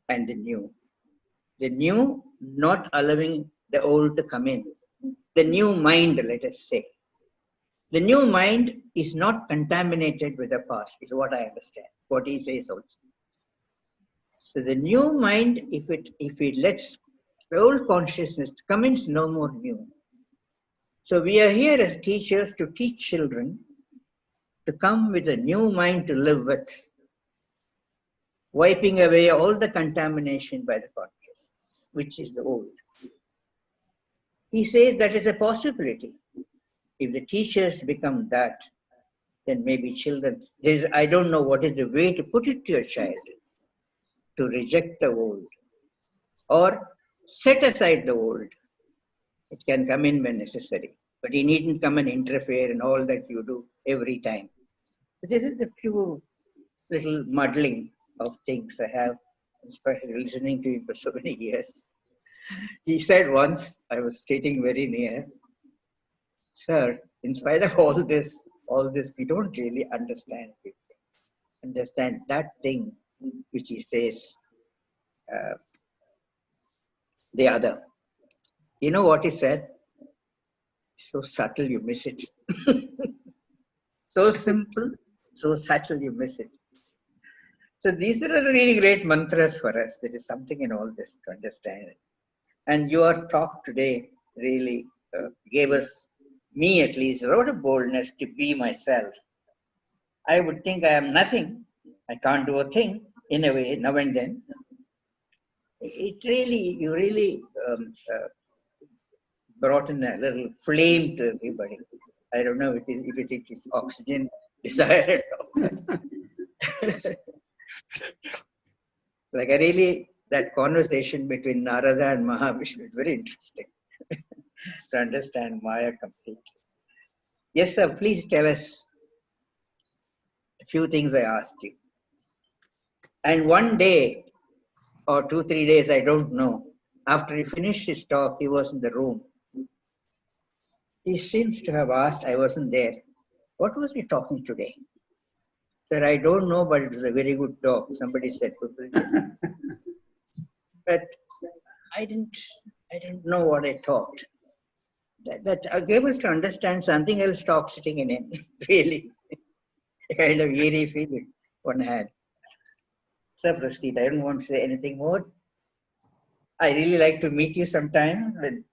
and the new. The new not allowing the old to come in. The new mind, let us say. The new mind is not contaminated with the past, is what I understand. What he says also. So the new mind, if it lets the old consciousness come in, no more new. So we are here as teachers to teach children to come with a new mind to live with, wiping away all the contamination by the consciousness, which is the old. He says that is a possibility. If the teachers become that, then maybe children, I don't know what is the way to put it to your child, to reject the old or set aside the old. It can come in when necessary, but he needn't come and interfere in all that you do every time. But this is a few little muddling of things I have, especially listening to him for so many years. He said once, I was sitting very near, "Sir, in spite of all this, we don't really understand it. Understand that thing which he says, the other." You know what he said? So subtle you miss it. So simple, so subtle you miss it. So these are really great mantras for us. There is something in all this to understand it. And your talk today really gave us, me at least, a lot of boldness to be myself. I would think I am nothing. I can't do a thing in a way, now and then. You really brought in a little flame to everybody. I don't know if it is oxygen desired. Like that conversation between Narada and Mahavishnu is very interesting to understand Maya completely. Yes, sir, please tell us a few things I asked you. And one day, or 2-3 days, I don't know, after he finished his talk, he was in the room. He seems to have asked, I wasn't there, what was he talking today? Sir, I don't know, but it was a very good talk. Somebody said, but I didn't know what I talked. That gave us to understand something else talk sitting in him, really. A kind of eerie feeling one had. Sir, proceed. I don't want to say anything more. I really like to meet you sometime when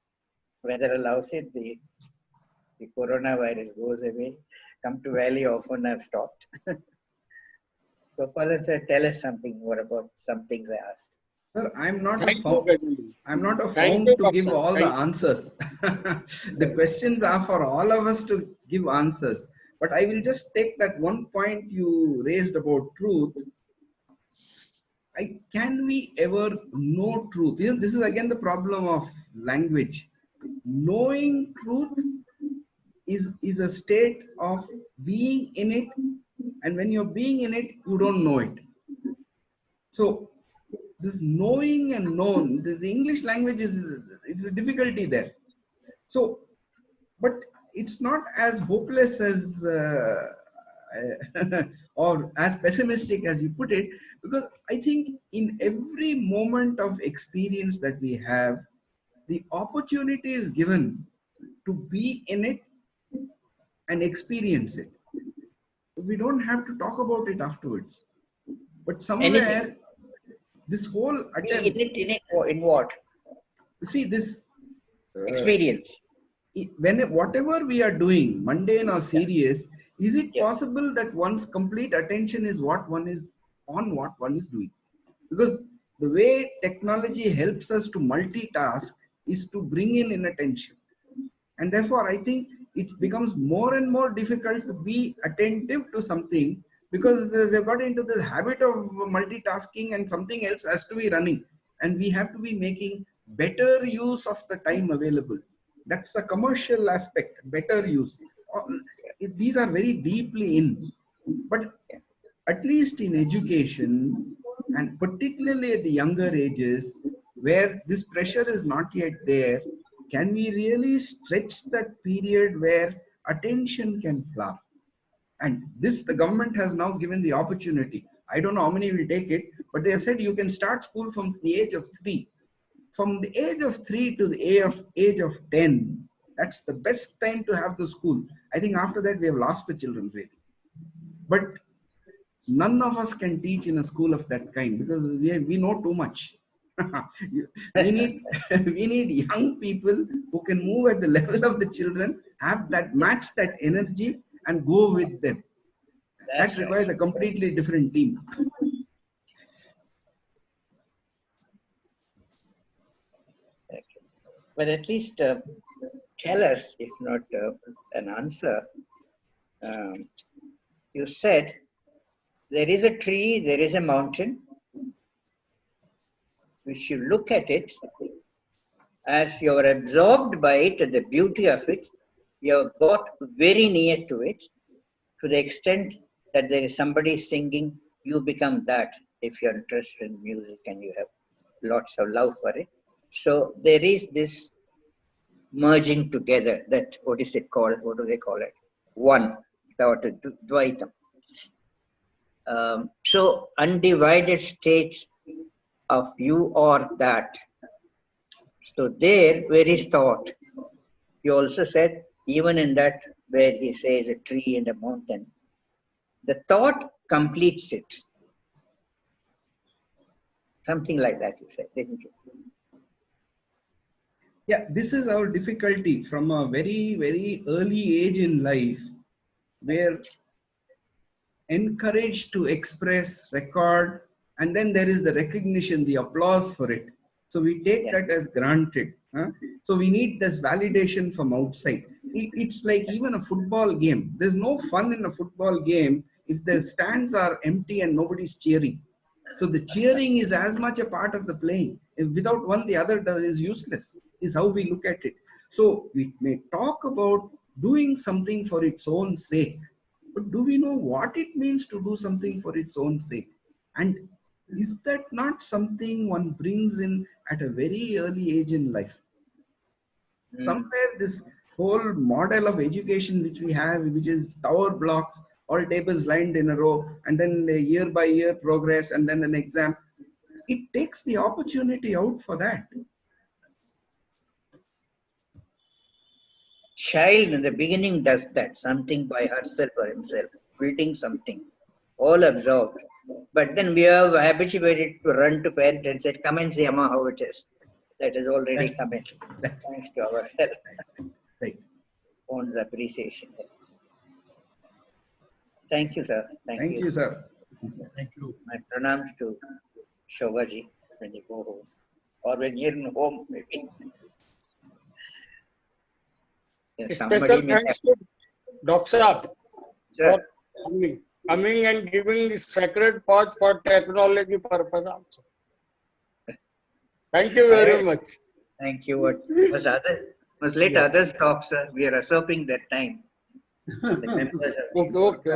weather allows it. The coronavirus goes away. Come to Valley often. I've stopped. Gopala sir, tell us something more about some things I asked. Sir, I'm not Thank a you, found. Gaganji. I'm not a Thank found you, to give Doctor. all the Thank answers. The questions are for all of us to give answers. But I will just take that one point you raised about truth. Can we ever know truth? You know, this is again the problem of language. Knowing truth is a state of being in it, and when you're being in it, you don't know it. So this knowing and known, the English language it's a difficulty there. So, but it's not as hopeless as or as pessimistic as you put it, because I think in every moment of experience that we have, the opportunity is given to be in it and experience it. We don't have to talk about it afterwards. But somewhere, Anything. this whole attempt, In what? see this Experience. whatever we are doing, mundane or serious, is it Yeah. possible that one's complete attention is what one is doing? Because the way technology helps us to multitask is to bring in inattention. And therefore, I think it becomes more and more difficult to be attentive to something, because we've got into the habit of multitasking and something else has to be running. And we have to be making better use of the time available. That's a commercial aspect, better use. These are very deeply in. But at least in education, and particularly at the younger ages, where this pressure is not yet there, can we really stretch that period where attention can flower? And this, the government has now given the opportunity. I don't know how many will take it, but they have said you can start school from the age of 3. from the age of 3 to the age of 10, that's the best time to have the school. I think after that we have lost the children really. But none of us can teach in a school of that kind because we know too much. we need we need young people who can move at the level of the children, have that match that energy and go with them. That's That requires right. a completely different team. Okay. But at least tell us, if not an answer. You said there is a tree, there is a mountain. Which you look at it, as you are absorbed by it and the beauty of it, you have got very near to it, to the extent that there is somebody singing, you become that if you're interested in music and you have lots of love for it. So there is this merging together, that, what is it called? What do they call it? One, Dvaitam. So undivided state of you or that. So there, where is thought? You also said, even in that, where he says a tree and a mountain, the thought completes it. Something like that, you said, didn't you? Yeah, this is our difficulty from a very, very early age in life. We're encouraged to express, record, and then there is the recognition, the applause for it. So we take that as granted. So we need this validation from outside. It's like even a football game. There's no fun in a football game if the stands are empty and nobody's cheering. So the cheering is as much a part of the playing. If without one, the other is useless, is how we look at it. So we may talk about doing something for its own sake, but do we know what it means to do something for its own sake? And is that not something one brings in at a very early age in life? Somewhere this whole model of education which we have, which is tower blocks, all tables lined in a row, and then a year by year progress, and then an exam, it takes the opportunity out for that. Child in the beginning does that, something by herself or himself, building something, all absorbed. But then we are habituated to run to parents and say, come and see Amma how it is. That has already come in, thanks to our help. Right. One's appreciation. Thank you, sir. Thank you, sir. Thank you. My pranams to Shobaji when you go home, or when you're in home, maybe. Yeah, Special thanks to Dr. Saab Sir, for coming and giving this sacred path for technology purpose also. Thank you very much. thank you. What must let others talk, sir. We are usurping that time. The members of Okay.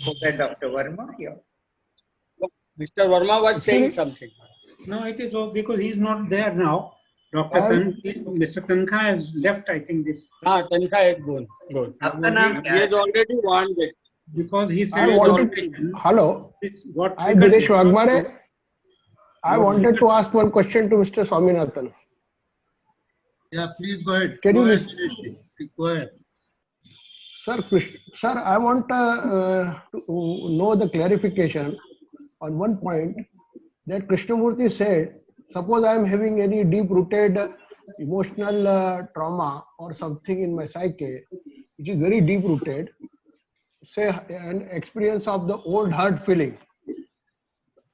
Okay, Dr. Verma, yeah. Mr. Verma was saying something. No, it is all because he's not there now. Mr. Tankha has left, I think, this. Tankha has gone. Apka naam He kya has hai? already warned it. Because he said I wanted, hello, what I triggers Dinesh it. Wagmare. I wanted to ask one question to Mr. Swaminathan. Yeah, please go ahead. Can Go you ahead, listen? Dinesh. Go ahead. Sir, I want to know the clarification on one point that Krishnamurti said, suppose I am having any deep-rooted emotional trauma or something in my psyche, which is very deep-rooted, say an experience of the old hurt feeling.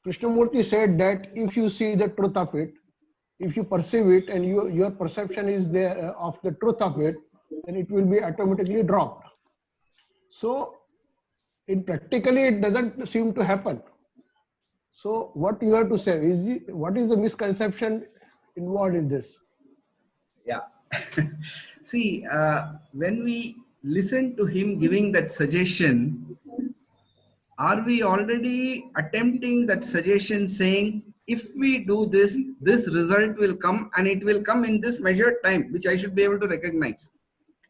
Krishnamurti said that if you see the truth of it, if you perceive it and your perception is there of the truth of it, then it will be automatically dropped. So, practically it doesn't seem to happen. So, what you have to say is, what is the misconception involved in this? Yeah. See, when we listen to him giving that suggestion, are we already attempting that suggestion saying, if we do this, this result will come and it will come in this measured time, which I should be able to recognize.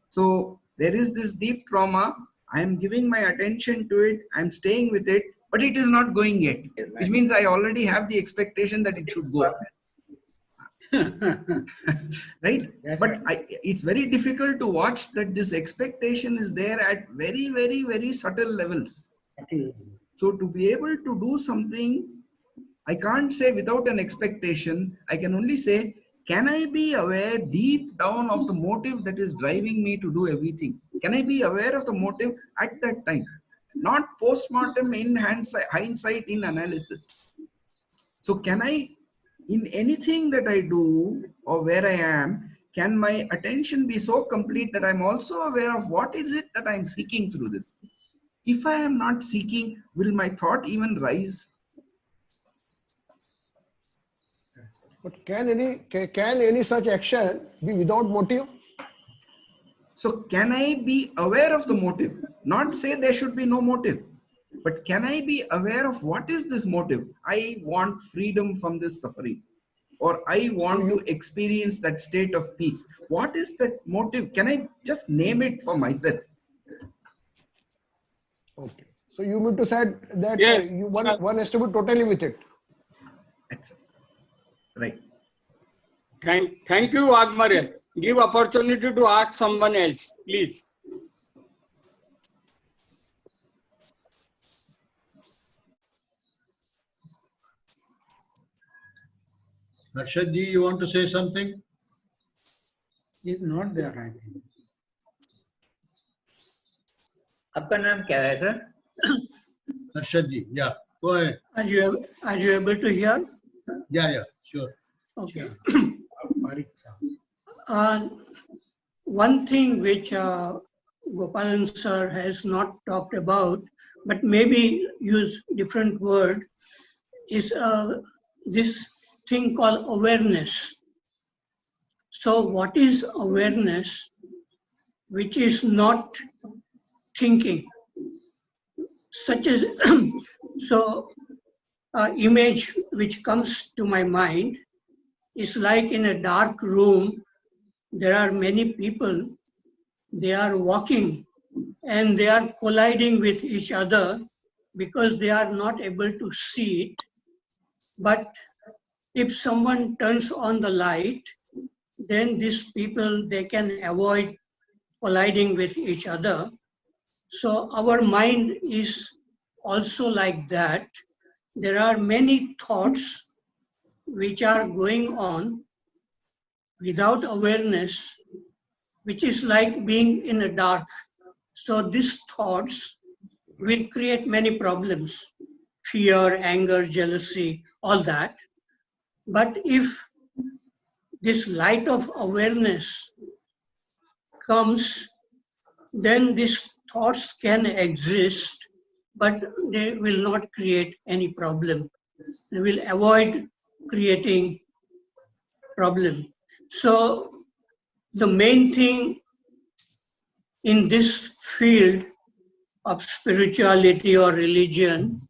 So there is this deep trauma. I am giving my attention to it. I'm staying with it, but it is not going yet, which means I already have the expectation that it should go. Right? That's But right. it's very difficult to watch that this expectation is there at very, very, very subtle levels. So to be able to do something, I can't say without an expectation. I can only say, can I be aware deep down of the motive that is driving me to do everything? Can I be aware of the motive at that time? Not post-mortem in hindsight in analysis. So can I, in anything that I do or where I am, can my attention be so complete that I'm also aware of what is it that I'm seeking through this? If I am not seeking, will my thought even rise? But can any such action be without motive? So can I be aware of the motive? Not say there should be no motive, but can I be aware of what is this motive? I want freedom from this suffering, or I want to experience that state of peace. What is that motive? Can I just name it for myself? Okay. So you mean to say that Yes, one has to be totally with it. That's right. Thank you, Agmaryan. Give opportunity to ask someone else, please. Harshad ji, you want to say something? He's not there, I think. आपका नाम क्या है sir? Harshad ji, yeah, go ahead. Are you able to hear? Yeah, sure. Okay. Sure. One thing which Gopalan sir has not talked about, but maybe use different word, is this thing called awareness. So what is awareness which is not thinking? Such as, so image which comes to my mind is like in a dark room, there are many people, they are walking and they are colliding with each other because they are not able to see it. But if someone turns on the light, then these people, they can avoid colliding with each other. So our mind is also like that. There are many thoughts which are going on without awareness, which is like being in the dark. So these thoughts will create many problems, fear, anger, jealousy, all that. But if this light of awareness comes, then these thoughts can exist, but they will not create any problem. They will avoid creating problem. So the main thing in this field of spirituality or religion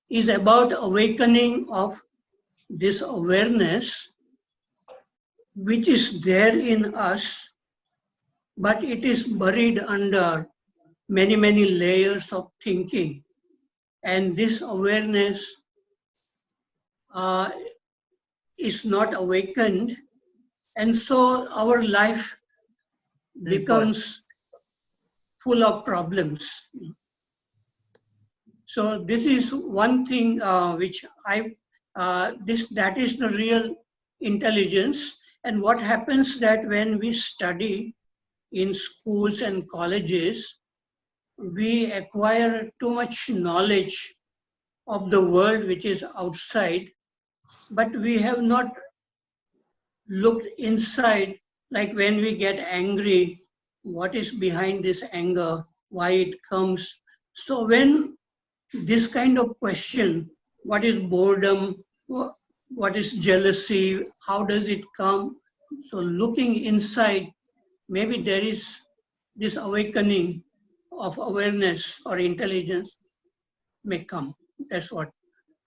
is about awakening of this awareness which is there in us, but it is buried under many, many layers of thinking. And this awareness is not awakened, and so our life becomes full of problems. So this is one thing which that is the real intelligence. And what happens that when we study in schools and colleges, we acquire too much knowledge of the world which is outside, but we have not looked inside, like when we get angry, what is behind this anger, why it comes. So when this kind of question, what is boredom, what is jealousy, how does it come? So looking inside, maybe there is this awakening of awareness or intelligence may come. That's what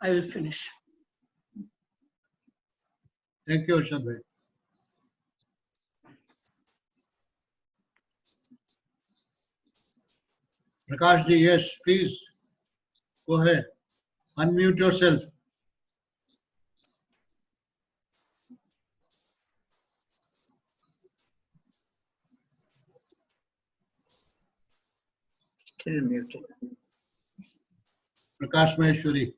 I will finish. Thank you, Harshad bhai. Prakash ji, yes, please. Go ahead. Unmute yourself. Still muted. Prakash Maheshwari.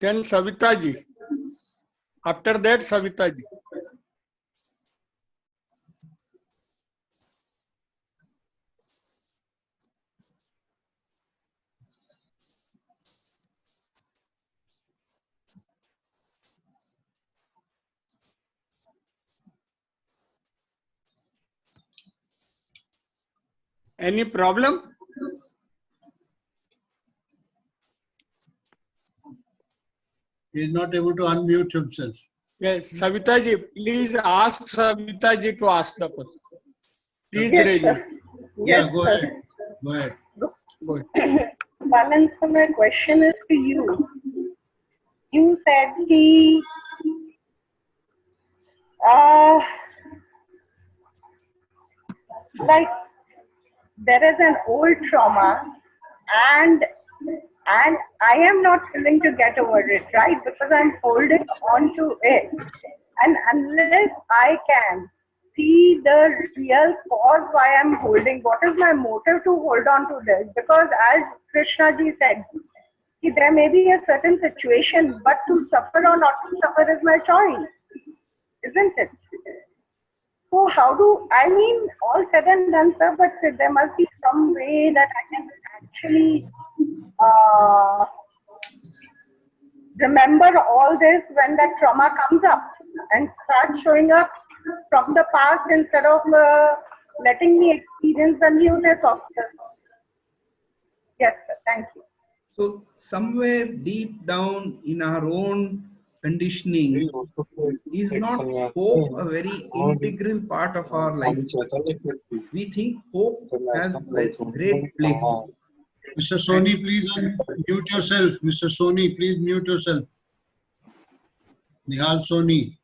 Then Savita ji. After that, Savita ji. Any problem? He is not able to unmute himself. Yes, Savita ji, please ask Savita ji to ask the question. Please Yes, raise it. sir. Yeah, Yes, go sir. ahead. Go ahead. Go ahead. Balan, so my question is to you. You said he, like there is an old trauma, and I am not willing to get over it, right? Because I'm holding on to it, and unless I can see the real cause why I'm holding, what is my motive to hold on to this? Because as Krishna ji said, there may be a certain situation, but to suffer or not to suffer is my choice, isn't it? So how do, I mean, all said and done, sir, but there must be some way that I can actually remember all this when that trauma comes up and start showing up from the past instead of letting me experience the newness of this. Yes, sir, thank you. So somewhere deep down in our own conditioning, is not hope a very integral part of our life? We think hope has a great place. Mr. Soni, please mute yourself. Mr. Soni, please mute yourself. Nihal Soni.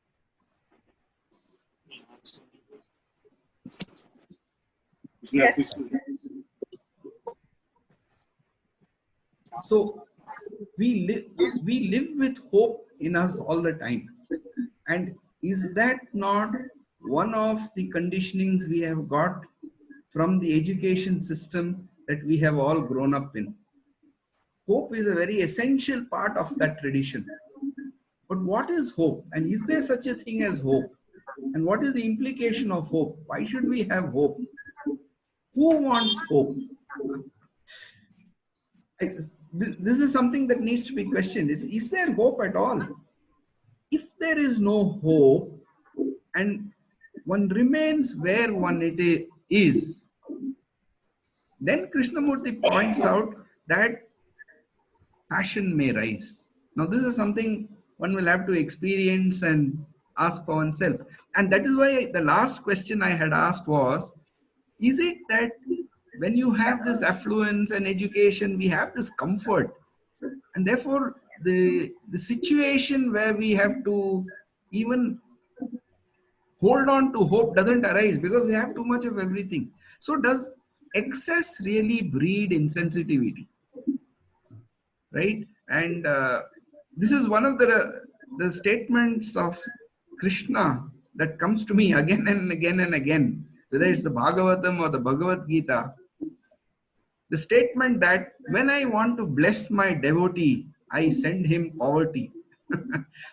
Yes. So we live with hope in us all the time. And is that not one of the conditionings we have got from the education system that we have all grown up in? Hope is a very essential part of that tradition. But what is hope? And is there such a thing as hope? And what is the implication of hope? Why should we have hope? Who wants hope? This is something that needs to be questioned. Is there hope at all? If there is no hope and one remains where one is, then Krishnamurti points out that passion may rise. Now this is something one will have to experience and ask for oneself. And that is why the last question I had asked was, is it that when you have this affluence and education, we have this comfort, and therefore the situation where we have to even hold on to hope doesn't arise because we have too much of everything. So does excess really breed insensitivity? Right? And this is one of the statements of Krishna that comes to me again and again and again, whether it's the Bhagavatam or the Bhagavad Gita. The statement that when I want to bless my devotee, I send him poverty.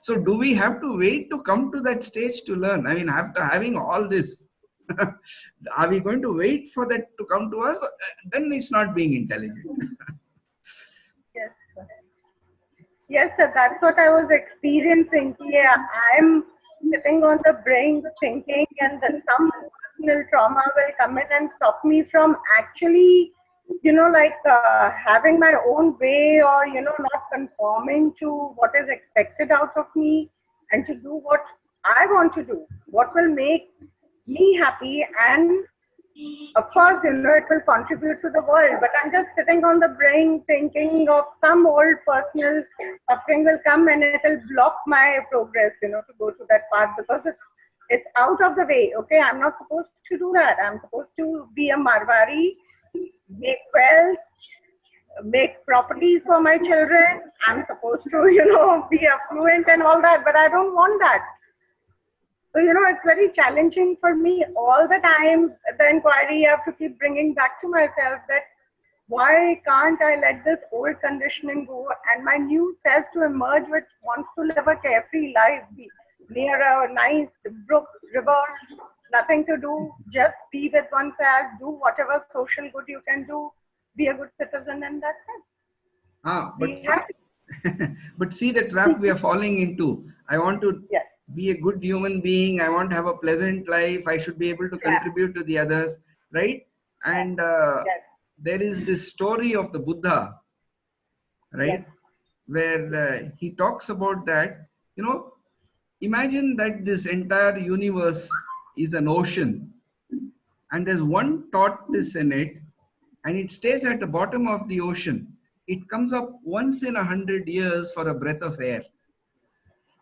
So do we have to wait to come to that stage to learn? I mean, after having all this, are we going to wait for that to come to us? Then it's not being intelligent. Yes, sir. Yes, sir, that's what I was experiencing. Yeah, I'm sitting on the brink thinking, and some personal trauma will come in and stop me from actually, like having my own way, or, not conforming to what is expected out of me, and to do what I want to do, what will make me happy. And of course, it will contribute to the world, but I'm just sitting on the brink thinking of some old personal suffering will come and it will block my progress, to go to that path, because it's out of the way. Okay, I'm not supposed to do that. I'm supposed to be a Marwari, make wealth, make properties for my children. I'm supposed to, be affluent and all that, but I don't want that. So, it's very challenging for me all the time. The inquiry I have to keep bringing back to myself that why can't I let this old conditioning go and my new self to emerge, which wants to live a carefree life, be near a nice brook, river, nothing to do, just be with oneself, do whatever social good you can do, be a good citizen, and that's it. But see the trap we are falling into. I want to Yes. be a good human being. I want to have a pleasant life. I should be able to contribute to the others, right? And there is this story of the Buddha, right? Where he talks about that, imagine that this entire universe is an ocean and there's one tortoise in it and it stays at the bottom of the ocean. It comes up once in 100 years for a breath of air.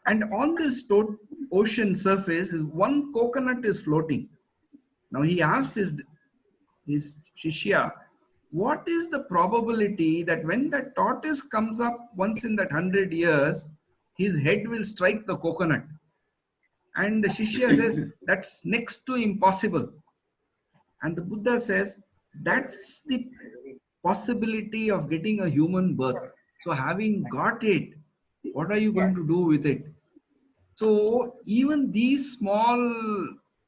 And on this ocean surface, one coconut is floating. Now he asks his Shishya, what is the probability that when the tortoise comes up once in that 100 years, his head will strike the coconut? And the Shishya says, that's next to impossible. And the Buddha says, that's the possibility of getting a human birth. So having got it, what are you going to do with it? So even these small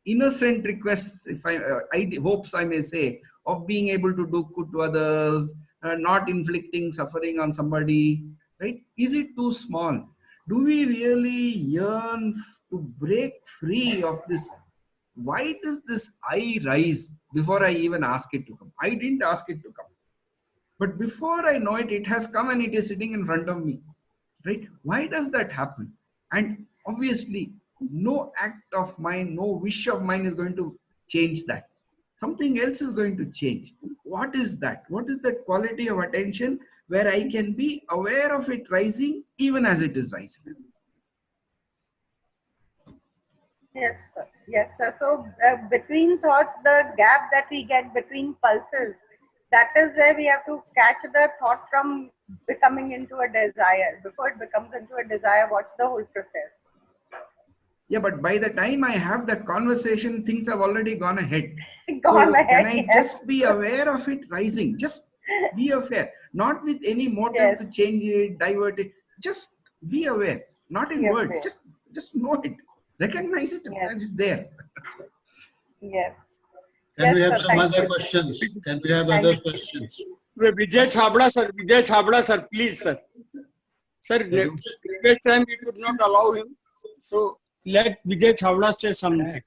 innocent requests, if I hopes I may say, of being able to do good to others, not inflicting suffering on somebody, right? Is it too small? Do we really yearn to break free of this? Why does this I rise before I even ask it to come? I didn't ask it to come. But before I know it, it has come and it is sitting in front of me, right? Why does that happen? And obviously, no act of mine, no wish of mine is going to change that. Something else is going to change. What is that? What is that quality of attention where I can be aware of it rising even as it is rising? Yes, sir. Yes, sir. So between thoughts, the gap that we get between pulses, that is where we have to catch the thought from becoming into a desire. Before it becomes into a desire, watch the whole process. Yeah, but by the time I have that conversation, things have already gone ahead. Can I just be aware of it rising? Just be aware, not with any motive to change it, divert it. Just be aware, not in words. Just know it, recognize it, and it's there. Yes. Can we have some other questions? Can we have other questions? Vijay Chhabra sir, please sir. Sir, previous time we could not allow him, so let Vijay Chhabra say something.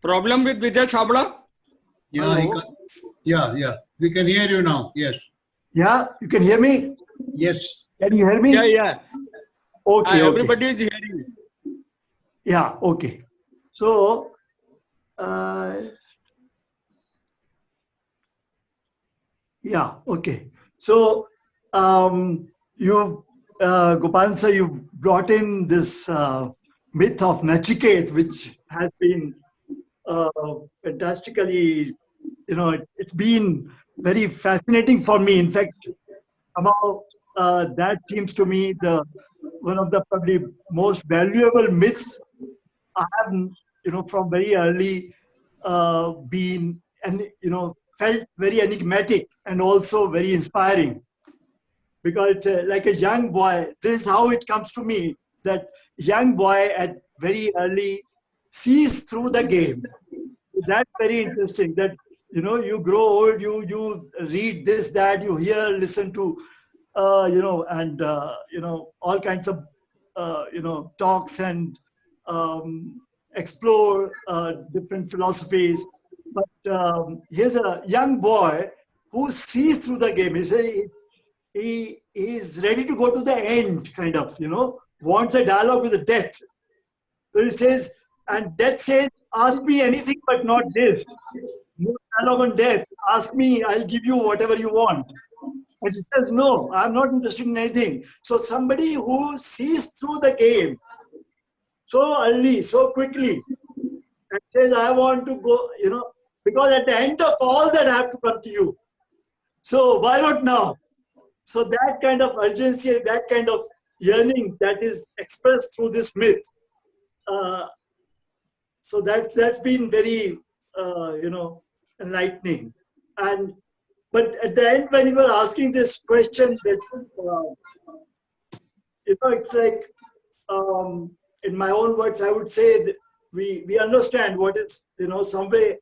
Problem with Vijay Chhabra? Yeah. We can hear you now. Yes. Yeah, you can hear me? Yes. Can you hear me? Yeah. Okay. Everybody is hearing you. Yeah, okay. So, yeah, okay. So, Gopal sir, you brought in this myth of Nachiket, which has been fantastically, it's been very fascinating for me. In fact, somehow that seems to me one of the probably most valuable myths I have, from very early been and felt very enigmatic and also very inspiring. Because like a young boy, this is how it comes to me, that young boy at very early sees through the game. That's very interesting, that you grow old, you read this, that, you hear, listen to and all kinds of talks and explore different philosophies. But here's a young boy who sees through the game. He is ready to go to the end, kind of, wants a dialogue with the death. So he says, and death says, ask me anything but not this. No dialogue on death. Ask me, I'll give you whatever you want. And he says, no, I'm not interested in anything. So somebody who sees through the game. so early, so quickly, and says, I want to go, because at the end of all that, I have to come to you. So why not now? So that kind of urgency, that kind of yearning that is expressed through this myth. So that's been very, enlightening. But at the end, when you were asking this question, that it's like, in my own words, I would say that we understand what is, some way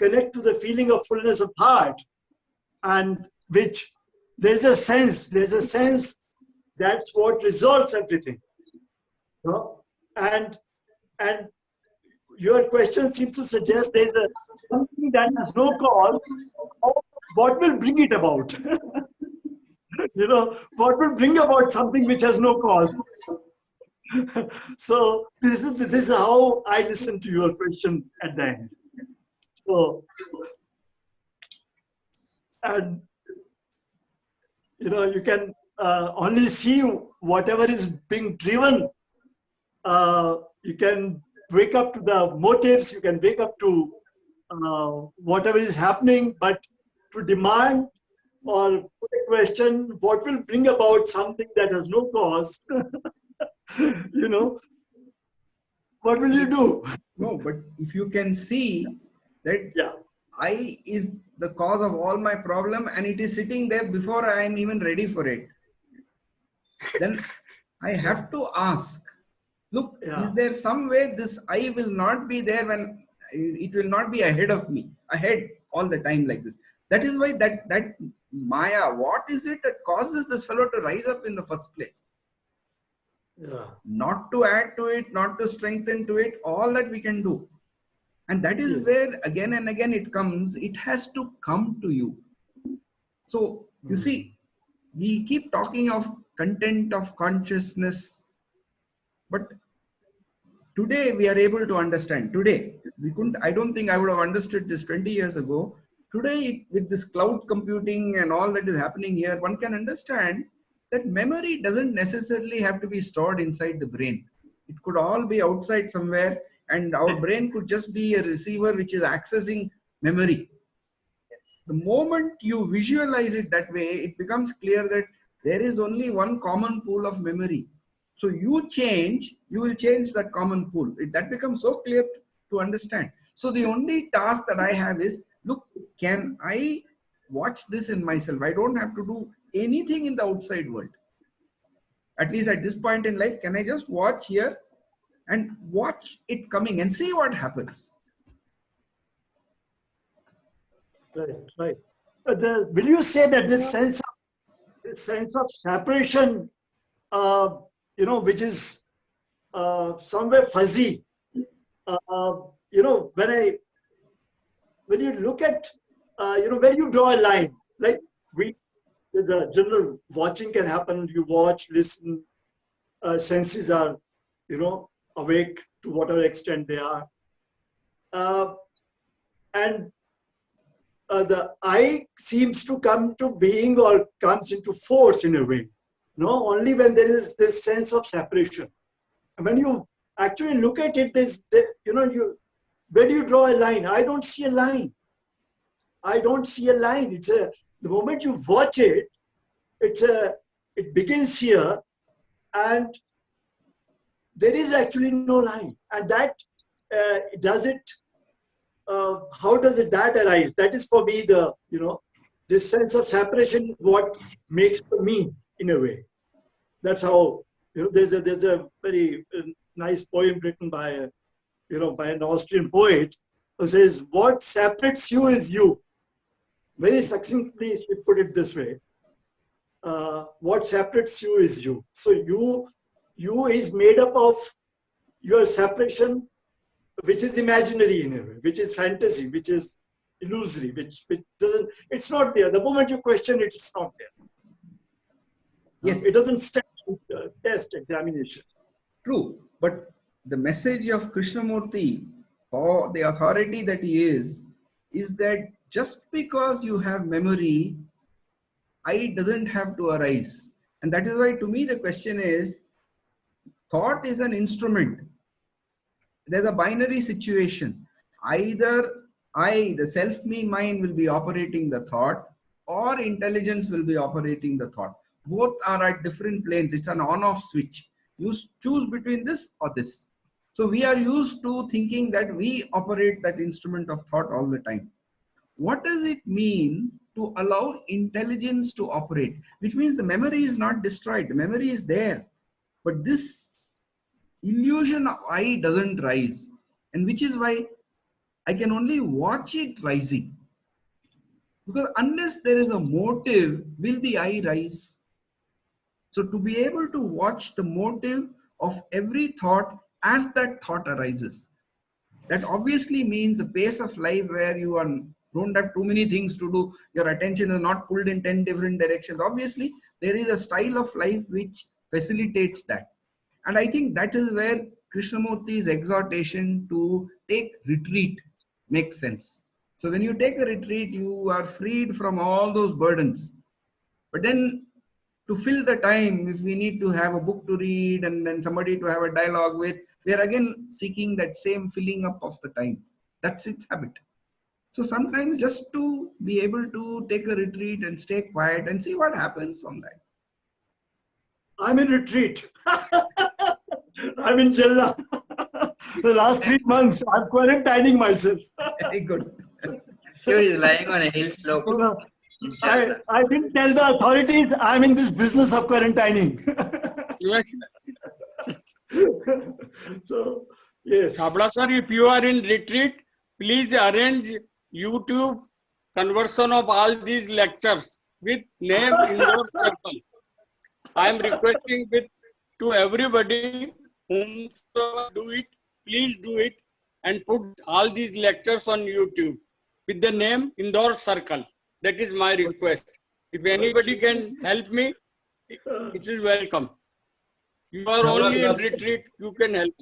connect to the feeling of fullness of heart, and which there's a sense that's what resolves everything. And your question seems to suggest there's something that has no cause. What will bring it about? What will bring about something which has no cause? So this is how I listen to your question at the end. So, and you can only see whatever is being driven. You can wake up to the motives, you can wake up to whatever is happening, but to demand or put a question, what will bring about something that has no cause, what will you do? No, but if you can see that I is the cause of all my problem and it is sitting there before I am even ready for it, then I have to ask, look, is there some way this I will not be there when it will not be ahead of me, ahead all the time like this? That is why that Maya, what is it that causes this fellow to rise up in the first place? Not to add to it, not to strengthen to it, all that we can do. And that is where again and again it comes, it has to come to you. So you see, we keep talking of content of consciousness, but today we are able to understand. Today, we couldn't, I don't think I would have understood this 20 years ago. Today, with this cloud computing and all that is happening here, one can understand that memory doesn't necessarily have to be stored inside the brain. It could all be outside somewhere, and our brain could just be a receiver which is accessing memory. The moment you visualize it that way, it becomes clear that there is only one common pool of memory. So you will change that common pool. That becomes so clear to understand. So the only task that I have is, look, can I watch this in myself? I don't have to do anything in the outside world. At least at this point in life, can I just watch here and watch it coming and see what happens? Right. Will you say that this sense of separation, which is somewhere fuzzy, when you look at, when you draw a line, like the general watching can happen, you watch, listen, senses are, awake to whatever extent they are. And the I seems to come to being or comes into force in a way, only when there is this sense of separation. And when you actually look at it, where do you draw a line? I don't see a line. It's the moment you watch it, it begins here, and there is actually no line. And that how does that arise? That is for me this sense of separation, what makes for me in a way. That's how, there's a very nice poem written by an Austrian poet who says, what separates you is you. Very succinctly, she put it this way. What separates you is you. So you is made up of your separation, which is imaginary in a way, which is fantasy, which is illusory, which doesn't, it's not there. The moment you question it, it's not there. Yes. It doesn't stand test examination. True, but the message of Krishnamurti, or the authority that he is that just because you have memory, I doesn't have to arise. And that is why to me the question is, thought is an instrument. there's a binary situation. Either the self-me mind will be operating the thought, or intelligence will be operating the thought. Both are at different planes. It's an on-off switch. You choose between this or this. So we are used to thinking that we operate that instrument of thought all the time. What does it mean to allow intelligence to operate? Which means the memory is not destroyed. The memory is there. But this illusion of I doesn't rise. And which is why I can only watch it rising. Because unless there is a motive, will the I rise? So to be able to watch the motive of every thought as that thought arises, that obviously means a pace of life where you don't have too many things to do. Your attention is not pulled in 10 different directions. Obviously, there is a style of life which facilitates that. And I think that is where Krishnamurti's exhortation to take retreat makes sense. So when you take a retreat, you are freed from all those burdens. But then to fill the time, if we need to have a book to read and then somebody to have a dialogue with, we are again seeking that same filling up of the time. That's its habit. So sometimes just to be able to take a retreat and stay quiet and see what happens from that. I'm in retreat. I'm in Jella. The last 3 months, I'm quarantining myself. Very good. Sure, he's lying on a hill slope. I didn't tell the authorities I'm in this business of quarantining. So, yes. Chabla sir, if you are in retreat, please arrange YouTube conversion of all these lectures with name in your circle. I am requesting to everybody whom do it, please do it and put all these lectures on YouTube with the name Indore Circle. That is my request. If anybody can help me, it is welcome. You are only in retreat, you can help.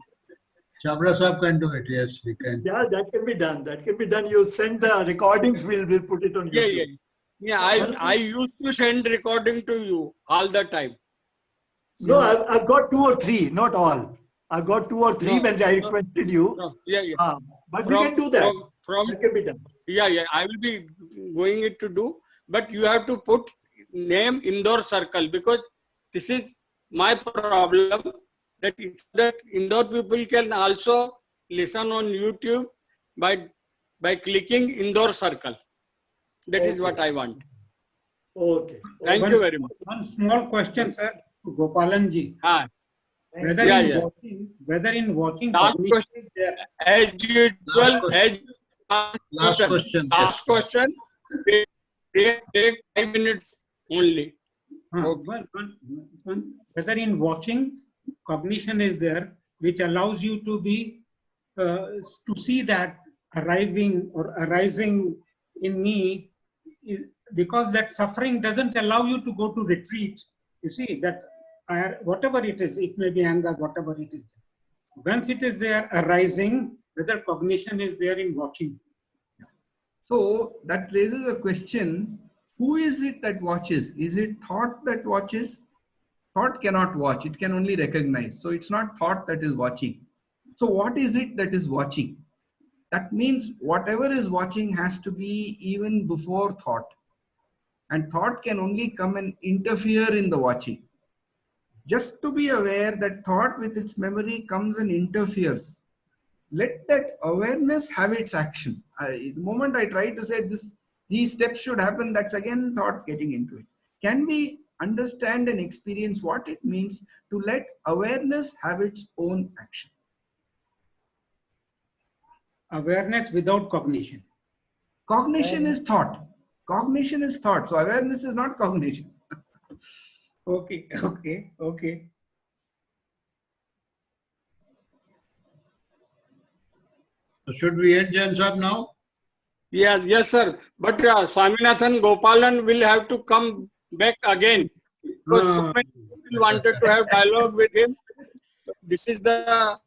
Chabra Sahab can do it, yes, we can. Yeah, that can be done. That can be done. You send the recordings, we'll put it on YouTube. Yeah, I used to send recording to you all the time. No, I've got 2 or 3, not all. I've got 2 or 3 when I requested you. But we can do that. That can be done. Yeah, I will be going it to do. But you have to put name Indore Circle, because this is my problem, that Indore people can also listen on YouTube by clicking Indore Circle. That is what I want. Okay. Thank you very much. One small question, sir, to Gopalanji. Whether in watching last question, as usual, last question. Last question. Take 5 minutes only. Whether in watching, cognition is there, which allows you to be to see that arriving or arising in me, because that suffering doesn't allow you to go to retreat. You see that whatever it is, it may be anger, whatever it is. Once it is there arising, whether cognition is there in watching. So that raises a question, who is it that watches? Is it thought that watches? Thought cannot watch, it can only recognize. So it's not thought that is watching. So what is it that is watching? That means whatever is watching has to be even before thought. And thought can only come and interfere in the watching. Just to be aware that thought with its memory comes and interferes. Let that awareness have its action. The moment I try to say these steps should happen, that's again thought getting into it. Can we understand and experience what it means to let awareness have its own action? Awareness without cognition. Cognition is thought. Cognition is thought. So awareness is not cognition. Okay. So should we end, Jain Sahab, now? Yes, sir. But Swaminathan Gopalan will have to come back again, because so many people wanted to have dialogue with him. This is the